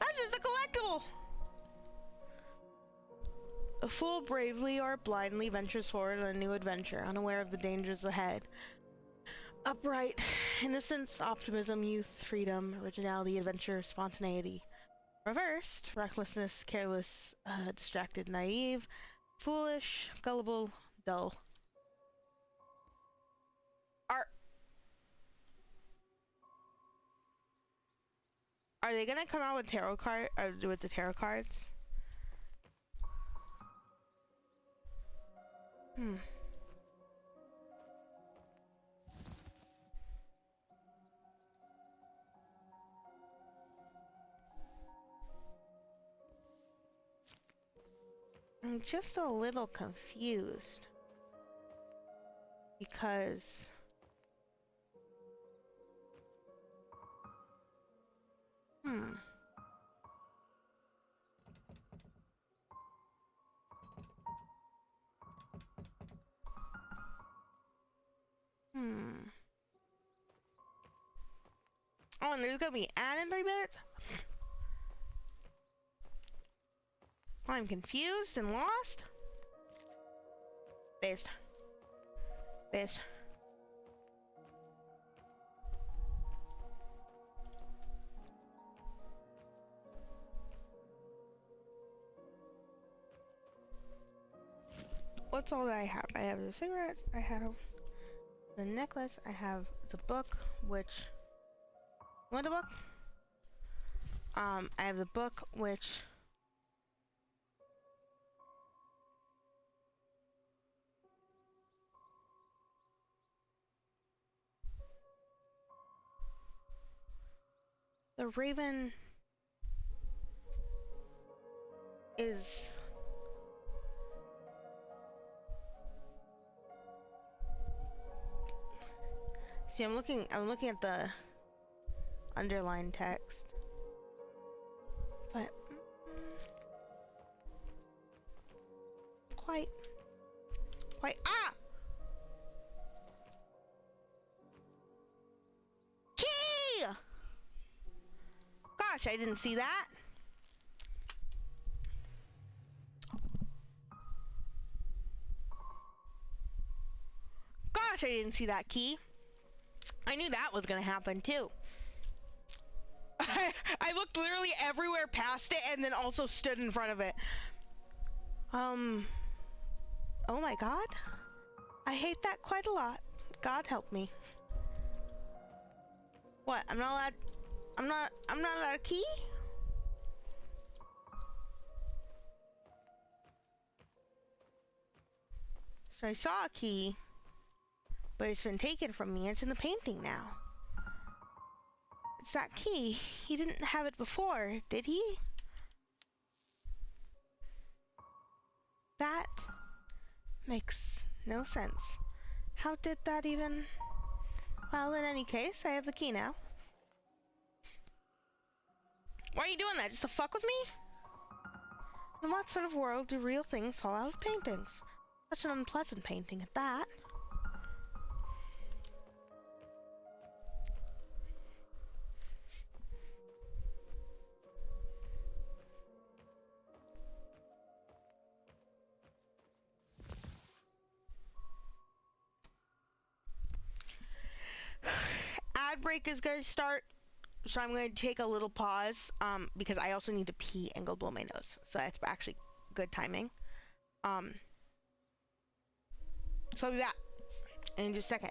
That's just a collectible! A fool bravely or blindly ventures forward on a new adventure, unaware of the dangers ahead. Upright, innocence, optimism, youth, freedom, originality, adventure, spontaneity. Reversed, recklessness, careless, distracted, naive, foolish, gullible, dull. Are they gonna come out with tarot card or with the tarot cards? Hmm. I'm just a little confused because hmm. Hmm. Oh, and there's gonna be an ad in 3 minutes? I'm confused and lost. Based. Based. What's all that I have? I have the cigarettes, I have the necklace, I have the book, which... You want the book? I have the book, which... The Raven... is... See, I'm looking at the underlined text. But quite ah! Key! Gosh, I didn't see that. Gosh, I didn't see that key. I knew that was gonna happen too. I looked literally everywhere past it and then also stood in front of it. Oh my god. I hate that quite a lot. God help me. What? I'm not allowed a key? So I saw a key, but it's been taken from me. It's in the painting now. It's that key. He didn't have it before, did he? That makes no sense. How did that even... Well, in any case, I have the key now. Why are you doing that? Just to fuck with me? In what sort of world do real things fall out of paintings? Such an unpleasant painting at that. Ad break is going to start, so I'm going to take a little pause, because I also need to pee and go blow my nose. So that's actually good timing. So I'll be back in just a second.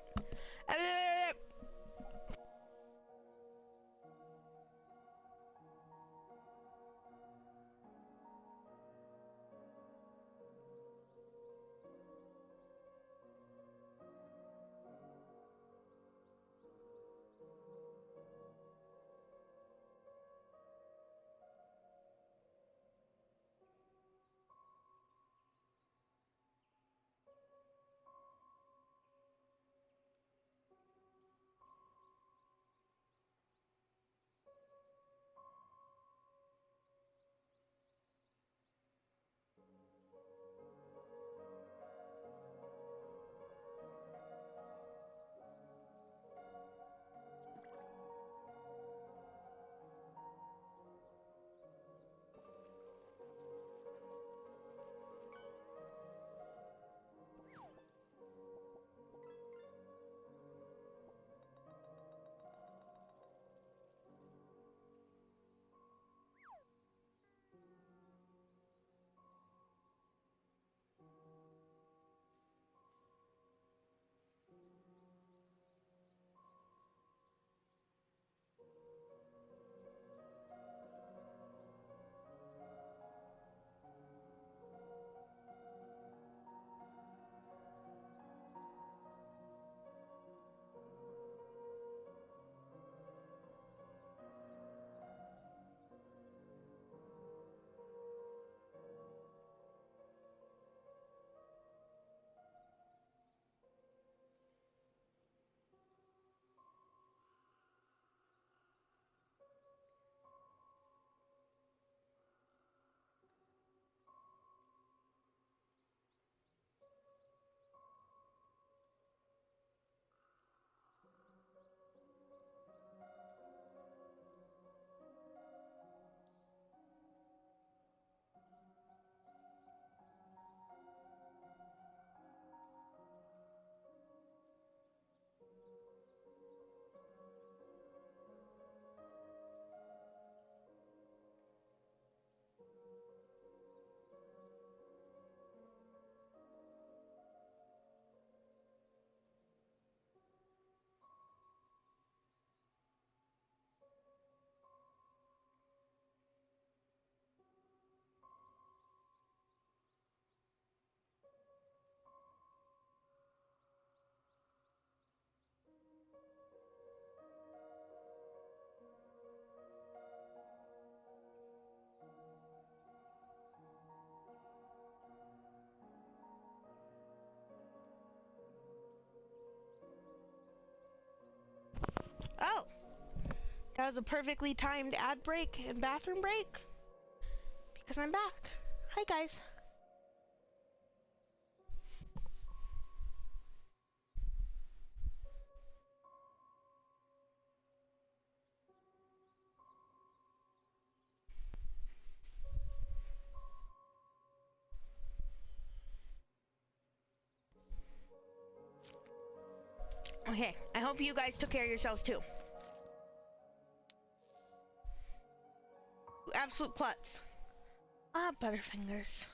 That was a perfectly timed ad break and bathroom break because I'm back. Hi, guys. Okay, I hope you guys took care of yourselves too. Absolute klutz. Ah, Butterfingers.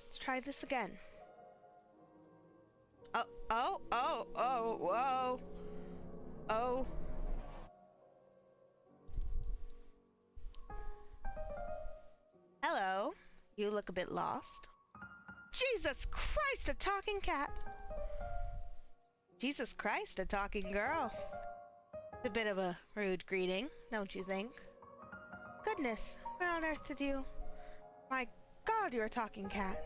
Let's try this again. Whoa. Oh. Hello. You look a bit lost. Jesus Christ, a talking cat. Jesus Christ, a talking girl. It's a bit of a rude greeting, don't you think? Goodness, where on earth did you... My God, you're a talking cat.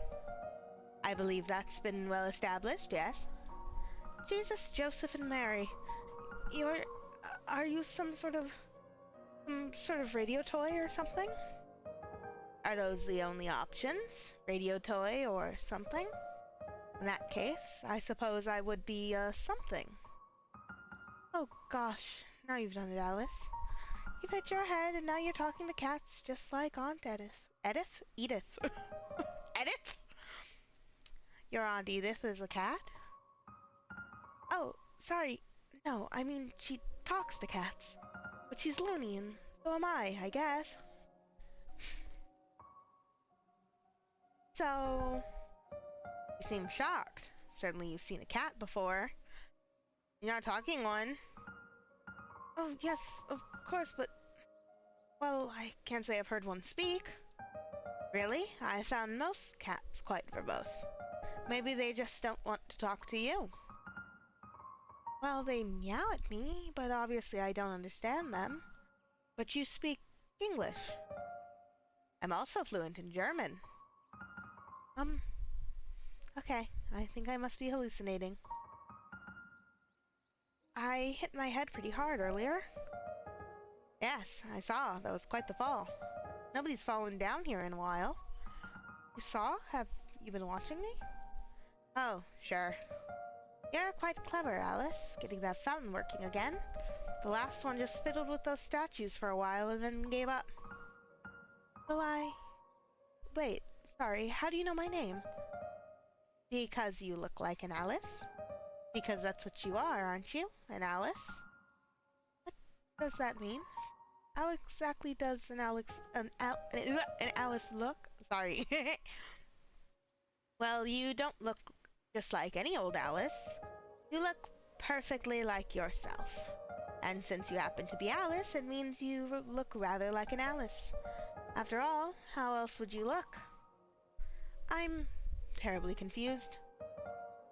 I believe that's been well established, yes? Jesus, Joseph, and Mary. You're... Are you some sort of radio toy or something? Are those the only options? Radio toy or something? In that case, I suppose I would be, something. Oh gosh, now you've done it, Alice. You've hit your head and now you're talking to cats just like Aunt Edith. Edith? Edith. Edith? Your Aunt Edith is a cat? Oh, sorry. No, I mean, she talks to cats. But she's loony and so am I guess. So... You seem shocked. Certainly you've seen a cat before. You're not a talking one. Oh, yes, of course, but... Well, I can't say I've heard one speak. Really? I found most cats quite verbose. Maybe they just don't want to talk to you. Well, they meow at me, but obviously I don't understand them. But you speak English. I'm also fluent in German. Okay, I think I must be hallucinating. I hit my head pretty hard earlier. Yes, I saw. That was quite the fall. Nobody's fallen down here in a while. You saw? Have you been watching me? Oh, sure. You're quite clever, Alice, getting that fountain working again. The last one just fiddled with those statues for a while and then gave up. Wait, sorry, how do you know my name? Because you look like an Alice. Because that's what you are, aren't you? An Alice? What does that mean? How exactly does an Alice look? Sorry. Well, you don't look just like any old Alice. You look perfectly like yourself. And since you happen to be Alice, it means you look rather like an Alice. After all, how else would you look? I'm terribly confused.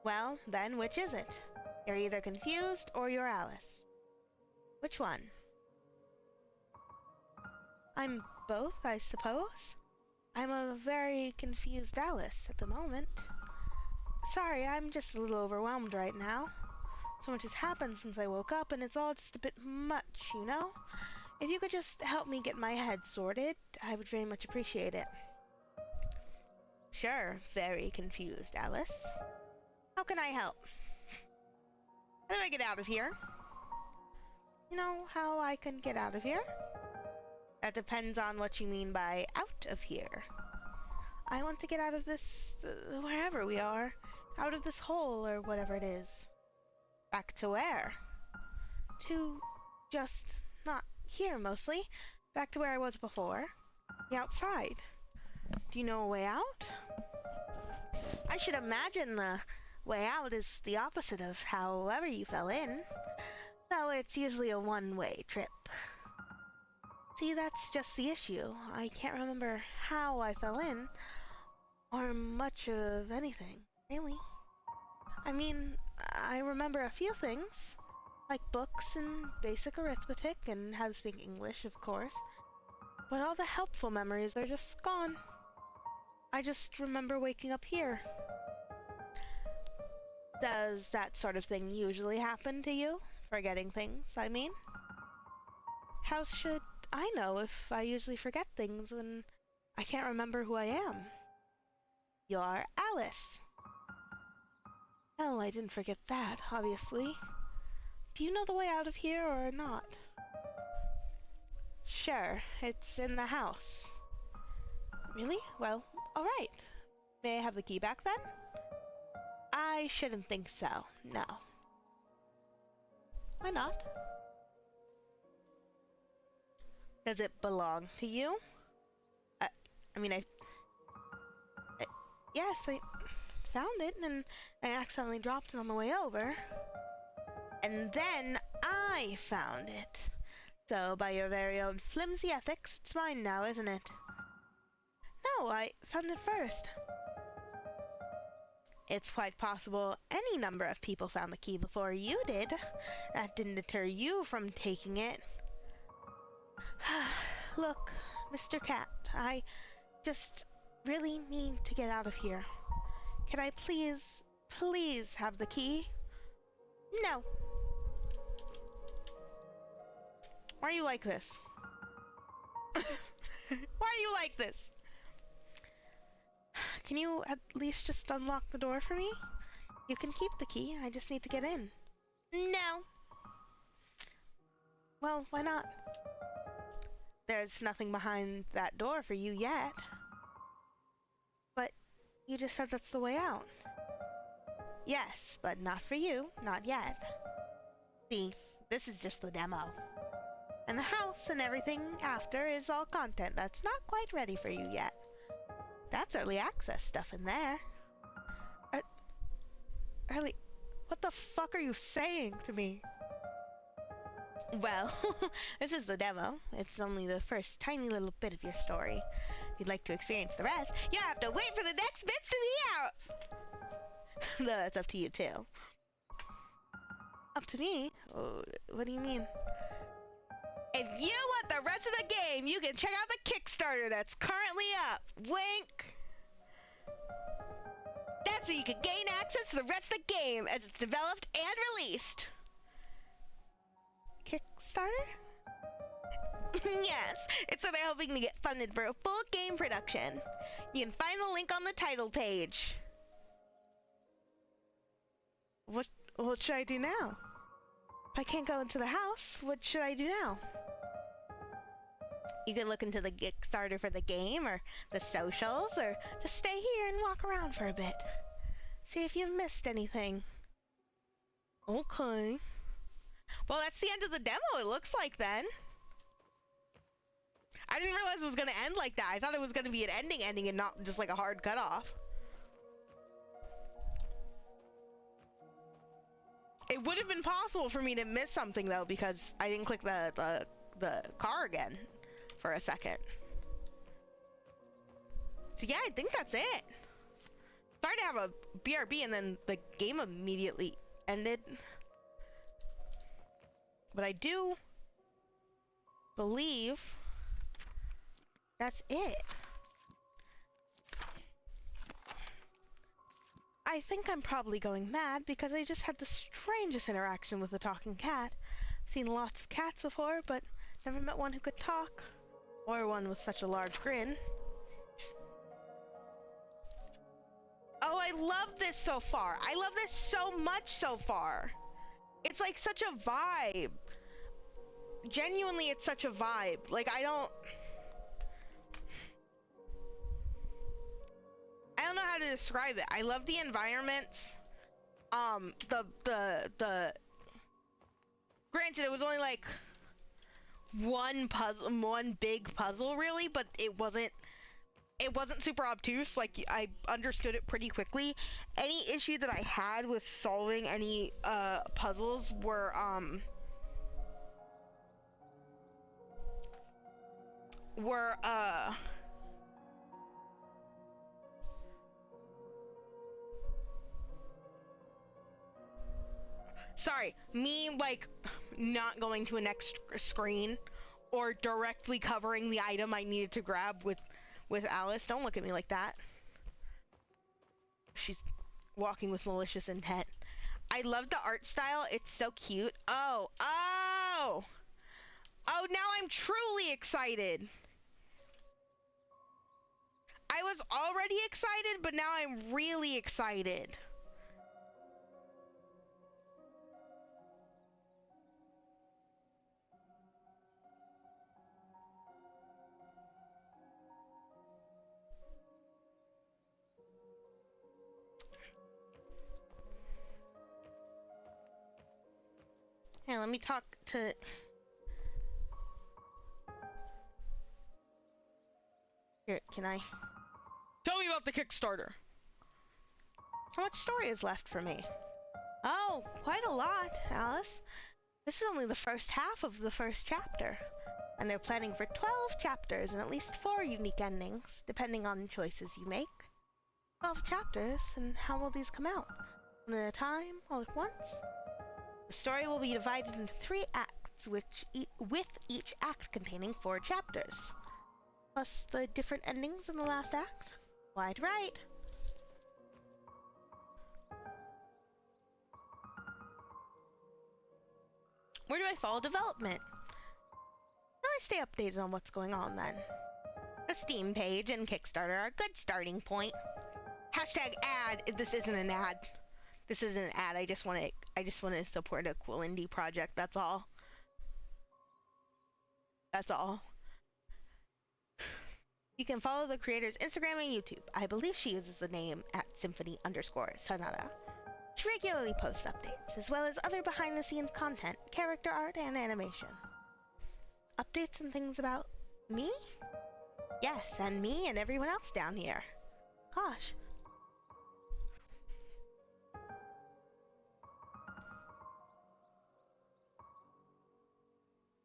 Well, then which is it? You're either confused or you're Alice. Which one? I'm both, I suppose. I'm a very confused Alice at the moment. Sorry, I'm just a little overwhelmed right now. So much has happened since I woke up, and it's all just a bit much, you know? If you could just help me get my head sorted, I would very much appreciate it. Sure, very confused, Alice. How can I help? How do I get out of here? You know how I can get out of here? That depends on what you mean by out of here. I want to get out of this, wherever we are. Out of this hole, or whatever it is. Back to where? To just not here, mostly. Back to where I was before. The outside. Do you know a way out? I should imagine the way out is the opposite of however you fell in. So it's usually a one-way trip. See, that's just the issue. I can't remember how I fell in, or much of anything, really. I mean, I remember a few things, like books and basic arithmetic and how to speak English, of course. But all the helpful memories are just gone. I just remember waking up here. Does that sort of thing usually happen to you? Forgetting things, I mean? How should I know if I usually forget things when I can't remember who I am? You're Alice. Well, I didn't forget that, obviously. Do you know the way out of here or not? Sure, it's in the house. Really? Well, alright. May I have the key back then? I shouldn't think so, no. Why not? Does it belong to you? I mean, yes, I found it and I accidentally dropped it on the way over. And then I found it. So, by your very own flimsy ethics, it's mine now, isn't it? No, I found it first. It's quite possible any number of people found the key before you did. That didn't deter you from taking it. Look, Mr. Cat, I just really need to get out of here. Can I please have the key? No. Why are you like this? Why are you like this? Can you at least just unlock the door for me? You can keep the key, I just need to get in. No. Well, why not? There's nothing behind that door for you yet. But you just said that's the way out. Yes, but not for you, not yet. See, this is just the demo. And the house and everything after is all content that's not quite ready for you yet. That's early access stuff in there. Ellie, what the fuck are you saying to me? Well, this is the demo. It's only the first tiny little bit of your story. If you'd like to experience the rest, you have to wait for the next bits to be out! No, that's up to you too. Up to me? Oh, what do you mean? If you want the rest of the game, you can check out the Kickstarter that's currently up. Wink! That's where you can gain access to the rest of the game as it's developed and released. Kickstarter? Yes, it's where they're hoping to get funded for a full game production. You can find the link on the title page. What should I do now? If I can't go into the house, what should I do now? You can look into the Kickstarter for the game, or the socials, or just stay here and walk around for a bit. See if you've missed anything. Okay. Well, that's the end of the demo, it looks like, then. I didn't realize it was going to end like that. I thought it was going to be an ending and not just like a hard cutoff. It would have been possible for me to miss something, though, because I didn't click the car again for a second. So yeah, I think that's it. Sorry to have a BRB and then the game immediately ended. But I do believe that's it. I think I'm probably going mad because I just had the strangest interaction with a talking cat. I've seen lots of cats before, but never met one who could talk, or one with such a large grin. Oh, I love this so far. I love this so much so far. It's like such a vibe. Genuinely, it's such a vibe. Like, I don't know how to describe it. I love the environments. Granted, it was only like one big puzzle really, but it wasn't super obtuse. Like, I understood it pretty quickly. Any issue that I had with solving any puzzles were sorry, me like not going to a next screen or directly covering the item I needed to grab with Alice. Don't look at me like that. She's walking with malicious intent. I love the art style. It's so cute. Oh, now I'm truly excited. I was already excited, but now I'm really excited. Here, let me talk to... Here, can I... Tell me about the Kickstarter! How much story is left for me? Oh, quite a lot, Alice. This is only the first half of the first chapter. And they're planning for 12 chapters and at least 4 unique endings, depending on choices you make. 12 chapters, and how will these come out? One at a time, all at once? The story will be divided into 3 acts, with each act containing 4 chapters. Plus the different endings in the last act. Quite right. Where do I follow development? Now I stay updated on what's going on then. The Steam page and Kickstarter are a good starting point. Hashtag ad. This isn't an ad. This isn't an ad. I just want to support a cool indie project. That's all. That's all. You can follow the creator's Instagram and YouTube. I believe she uses the name at Symphony_Sonata. She regularly posts updates, as well as other behind-the-scenes content, character art, and animation. Updates and things about me? Yes, and me and everyone else down here. Gosh.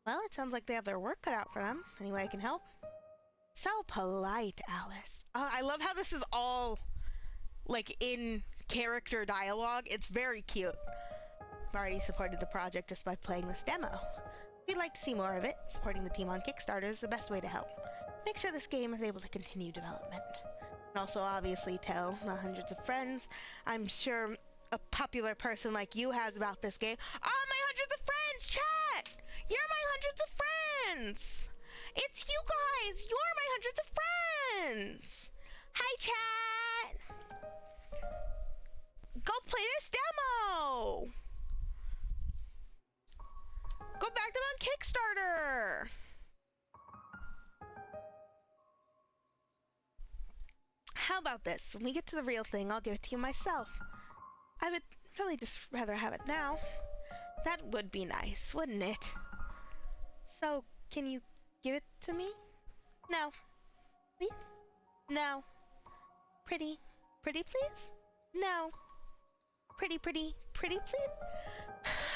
Well, it sounds like they have their work cut out for them. Any way I can help? So polite, Alice. I love how this is all, like, in character dialogue. It's very cute. I've already supported the project just by playing this demo. If you'd like to see more of it, supporting the team on Kickstarter is the best way to help. Make sure this game is able to continue development. And also, obviously, tell the hundreds of friends I'm sure a popular person like you has about this game. Oh, my hundreds of friends, chat! You're my hundreds of friends! It's you guys! You're my hundreds of friends! Hi, chat! Go play this demo! Go back to the Kickstarter! How about this? When we get to the real thing, I'll give it to you myself. I would really just rather have it now. That would be nice, wouldn't it? So, can you give it to me? No. Please? No. Pretty, please? No. Pretty, please?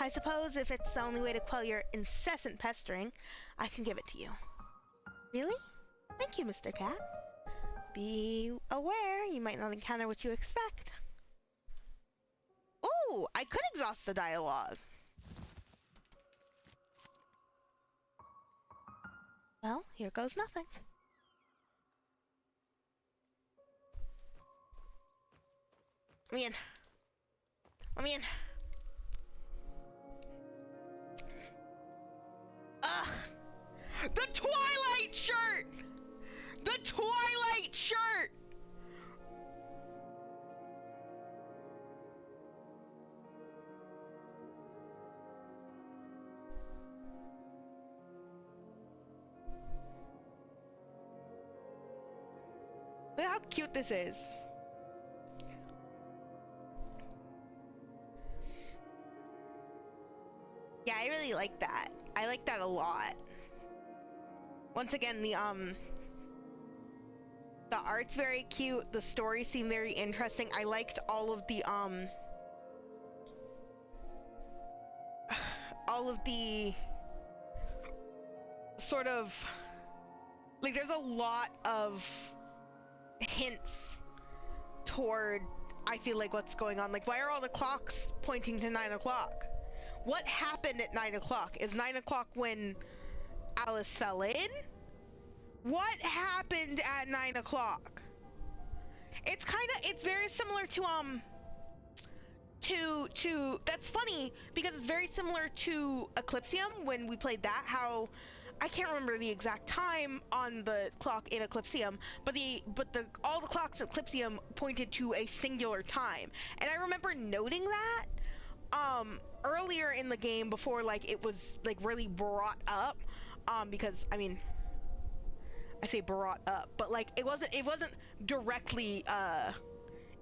I suppose if it's the only way to quell your incessant pestering, I can give it to you. Really? Thank you, Mr. Cat. Be aware, you might not encounter what you expect. Ooh, I could exhaust the dialogue. Well, here goes nothing. Let me in. Let me in. Ugh! The Twilight shirt! The Twilight shirt! Look how cute this is. Yeah, I really like that. I like that a lot. Once again, the art's very cute. The story seemed very interesting. I liked all of the sort of, like, there's a lot of hints toward, I feel like, what's going on. Like, why are all the clocks pointing to 9 o'clock? What happened at 9 o'clock? Is 9 o'clock when Alice fell in? What happened at 9 o'clock? It's very similar to, That's funny because it's very similar to Eclipsium when we played that. How I can't remember the exact time on the clock in Eclipsium, but the all the clocks at Eclipsium pointed to a singular time, and I remember noting that earlier in the game before like it was like really brought up, because I mean, I say brought up, but like it wasn't directly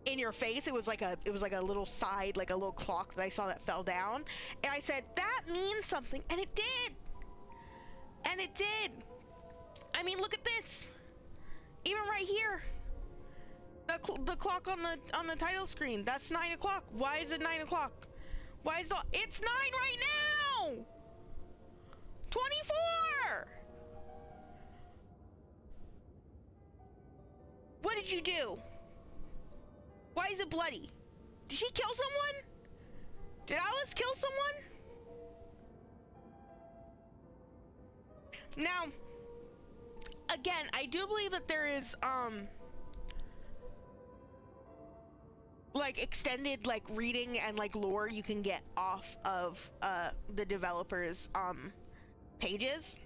in your face. It was like a little side, like a little clock that I saw that fell down, and I said that means something, and it did. And it did. I mean, look at this. Even right here, the clock on the title screen. That's 9 o'clock. Why is it 9 o'clock? Why is it's 9 right now? 24. What did you do? Why is it bloody? Did she kill someone? Did Alice kill someone? Now, again, I do believe that there is like extended like reading and like lore you can get off of the developers pages.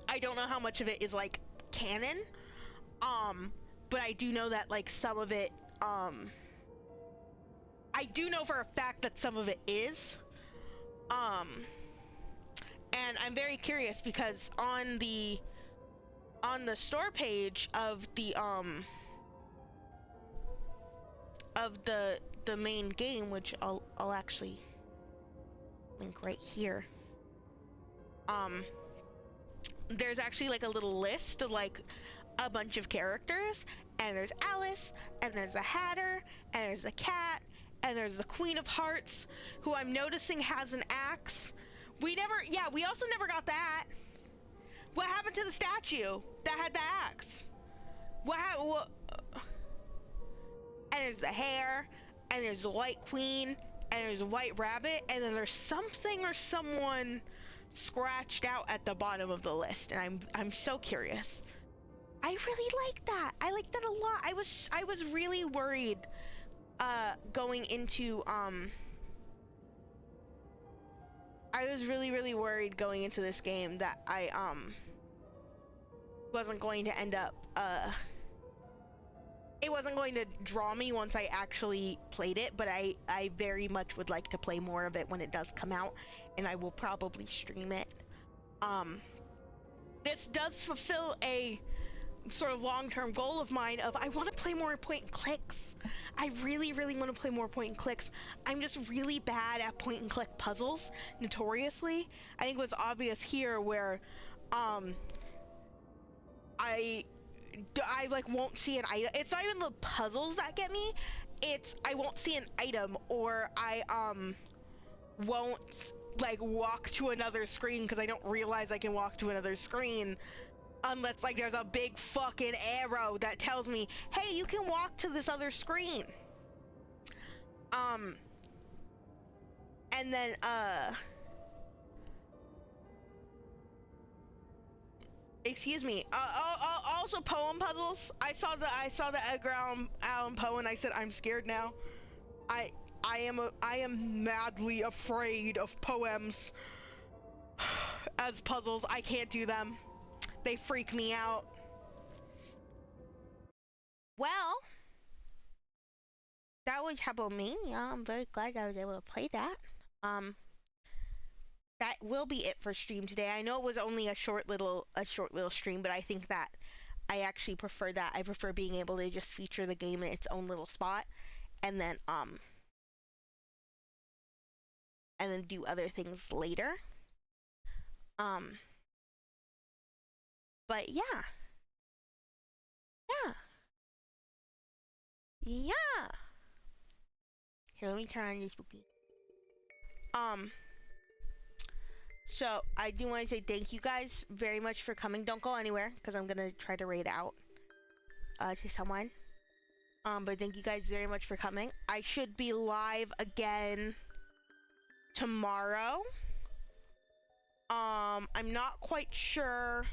I don't know how much of it is like canon, but I do know that like some of it I do know for a fact that some of it is, and I'm very curious because on the store page of the main game, which I'll actually link right here, there's actually like a little list of like a bunch of characters, and there's Alice, and there's the Hatter, and there's the cat, and there's the Queen of Hearts, who I'm noticing has an axe. We also never got that. What happened to the statue that had the axe? What? And there's the hare, and there's the White Queen, and there's a White Rabbit, and then there's something or someone scratched out at the bottom of the list, and I'm so curious. I really like that. I like that a lot. I was really worried going into I was really worried going into this game that I wasn't going to end up it wasn't going to draw me once I actually played it, but I very much would like to play more of it when it does come out, and I will probably stream it. This does fulfill a sort of long-term goal of mine of I want to play more point and clicks. I really want to play more point and clicks. I'm just really bad at point and click puzzles, notoriously. I think it was obvious here where I like won't see an item. It's not even the puzzles that get me. It's I won't see an item, or I won't like walk to another screen because I don't realize I can walk to another screen unless like there's a big fucking arrow that tells me, hey, you can walk to this other screen. And then excuse me. Also poem puzzles. I saw the Edgar Allan Poe, and I said I'm scared now. I am madly afraid of poems as puzzles. I can't do them. They freak me out. Well, that was Habromania. I'm very glad I was able to play that. That will be it for stream today. I know it was only a short little stream, but I think that I actually prefer that. I prefer being able to just feature the game in its own little spot, and then do other things later. But yeah. Here, let me turn on this spooky. So I do want to say thank you guys very much for coming. Don't go anywhere because I'm gonna try to raid out to someone. But thank you guys very much for coming. I should be live again tomorrow. I'm not quite sure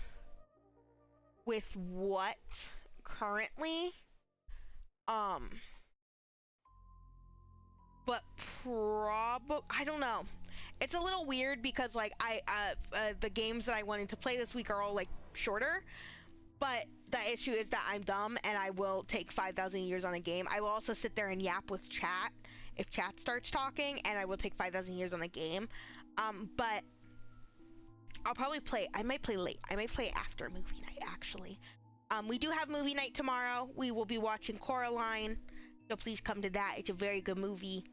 with what currently. but I don't know. It's a little weird because like the games that I wanted to play this week are all like shorter. But the issue is that I'm dumb and I will take 5,000 years on a game. I will also sit there and yap with chat if chat starts talking, and I will take 5,000 years on a game. But I'll probably play. I might play late. I might play after movie night actually. We do have movie night tomorrow. We will be watching Coraline, so please come to that. It's a very good movie.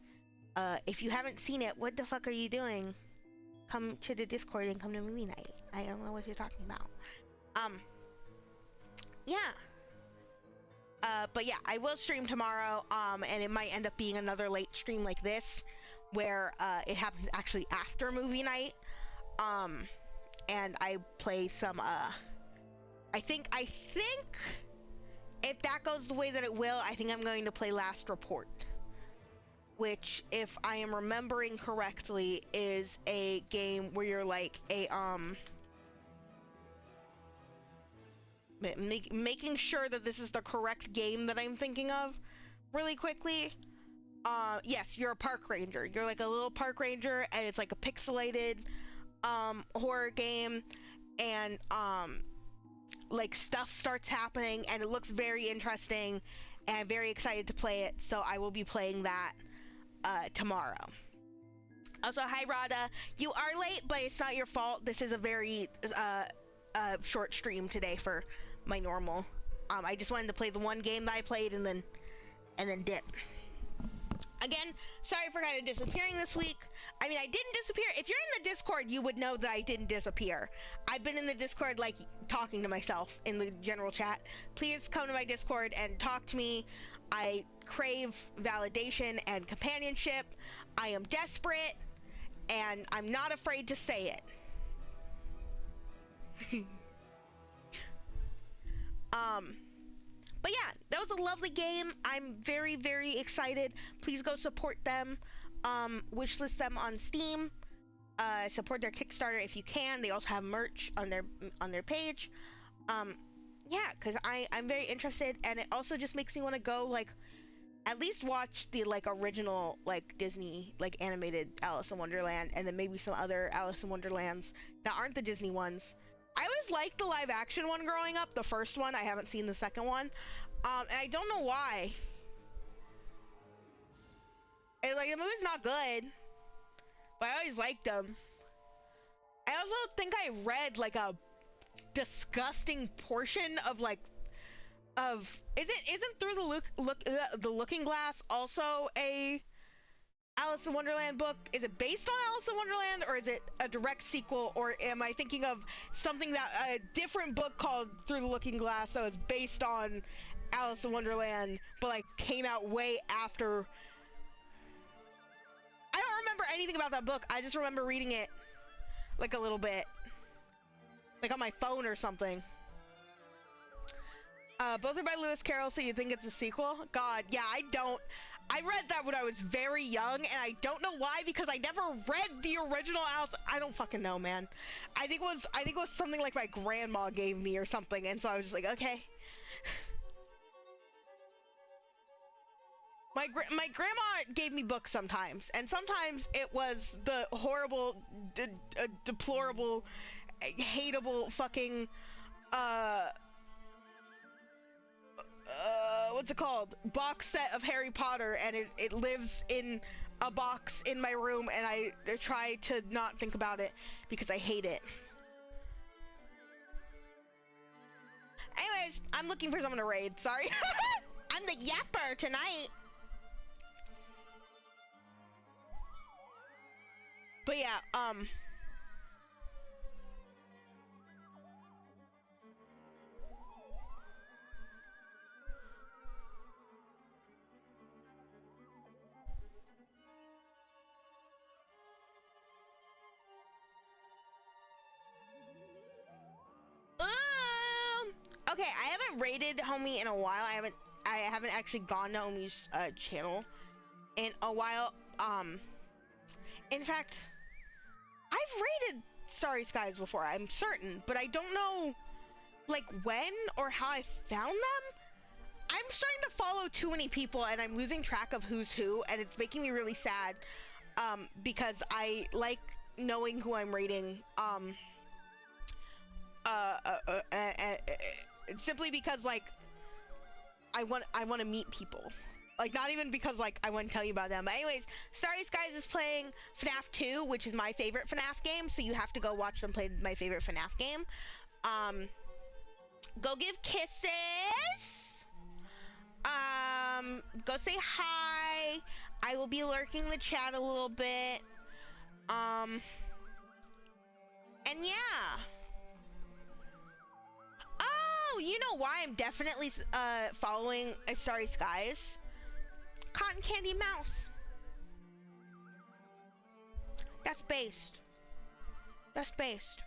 If you haven't seen it, what the fuck are you doing? Come to the Discord and come to movie night. I don't know what you're talking about. Yeah. But yeah, I will stream tomorrow, and it might end up being another late stream like this, where it happens actually after movie night, and I play some, I think if that goes the way that it will, I think I'm going to play Last Report, which, if I am remembering correctly, is a game where you're like a, making sure that this is the correct game that I'm thinking of really quickly. Yes, you're a park ranger. You're like a little park ranger, and it's like a pixelated horror game, and like stuff starts happening, and it looks very interesting, and I'm very excited to play it, so I will be playing that tomorrow. Also, hi Rada, you are late, but it's not your fault. This is a very short stream today for my normal. I just wanted to play the one game that I played and then dip. Again, sorry for kind of disappearing this week. I mean, I didn't disappear. If you're in the Discord, you would know that I didn't disappear. I've been in the Discord, like, talking to myself in the general chat. Please come to my Discord and talk to me. I crave validation and companionship. I am desperate, and I'm not afraid to say it. But yeah, that was a lovely game. I'm very, very excited. Please go support them. Wishlist them on Steam. Support their Kickstarter if you can. They also have merch on their page. Yeah, because I'm very interested, and it also just makes me want to go, like, at least watch the, like, original, like, Disney, like, animated Alice in Wonderland, and then maybe some other Alice in Wonderlands that aren't the Disney ones. I always liked the live action one growing up, the first one. I haven't seen the second one. And I don't know why. Like, the movie's not good, but I always liked them. I also think I read, like, a disgusting portion of, like, isn't Through the Looking Glass also a Alice in Wonderland book? Is it based on Alice in Wonderland, or is it a direct sequel, or am I thinking of something that a different book called Through the Looking Glass that was based on Alice in Wonderland, but like came out way after? I don't remember anything about that book. I just remember reading it like a little bit, like on my phone or something. Both are by Lewis Carroll, so you think it's a sequel? God, yeah, I read that when I was very young, and I don't know why, because I never read the original Alice. I don't fucking know, man. I think it was something like my grandma gave me or something, and so I was just like, okay. My grandma gave me books sometimes, and sometimes it was the horrible, deplorable, hateable fucking, what's it called? Box set of Harry Potter, and it lives in a box in my room, and I try to not think about it because I hate it. Anyways, I'm looking for someone to raid, sorry. I'm the yapper tonight. But yeah, okay, I haven't raided Homie in a while. I haven't actually gone to Homie's channel in a while. In fact, I've raided Starry Skies before, I'm certain, but I don't know like when or how I found them. I'm starting to follow too many people, and I'm losing track of who's who, and it's making me really sad. Because I like knowing who I'm rating. Simply because like I want to meet people. Like, not even because like I want to tell you about them. But anyways, Starry Skies is playing FNAF 2, which is my favorite FNAF game. So you have to go watch them play my favorite FNAF game. Go give kisses. Go say hi. I will be lurking the chat a little bit. And yeah. Oh, you know why I'm definitely following Starry Skies? Cotton Candy Mouse. That's based. That's based.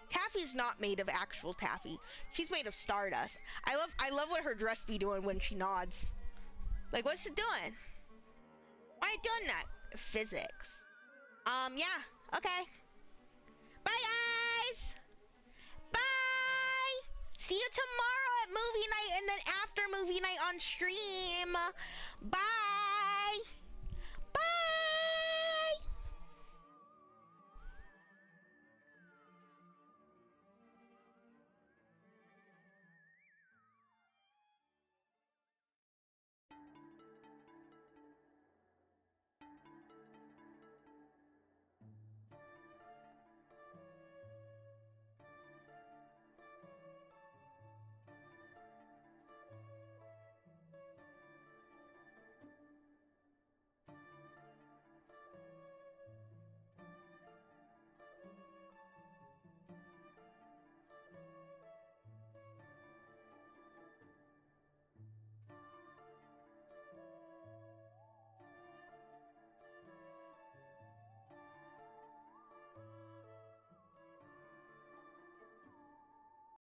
Taffy's not made of actual taffy. She's made of stardust. I love what her dress be doing when she nods. Like, what's it doing? Why are you doing that? Physics. Yeah. Okay. Bye, guys. Bye. See you tomorrow at movie night and then after movie night on stream. Bye.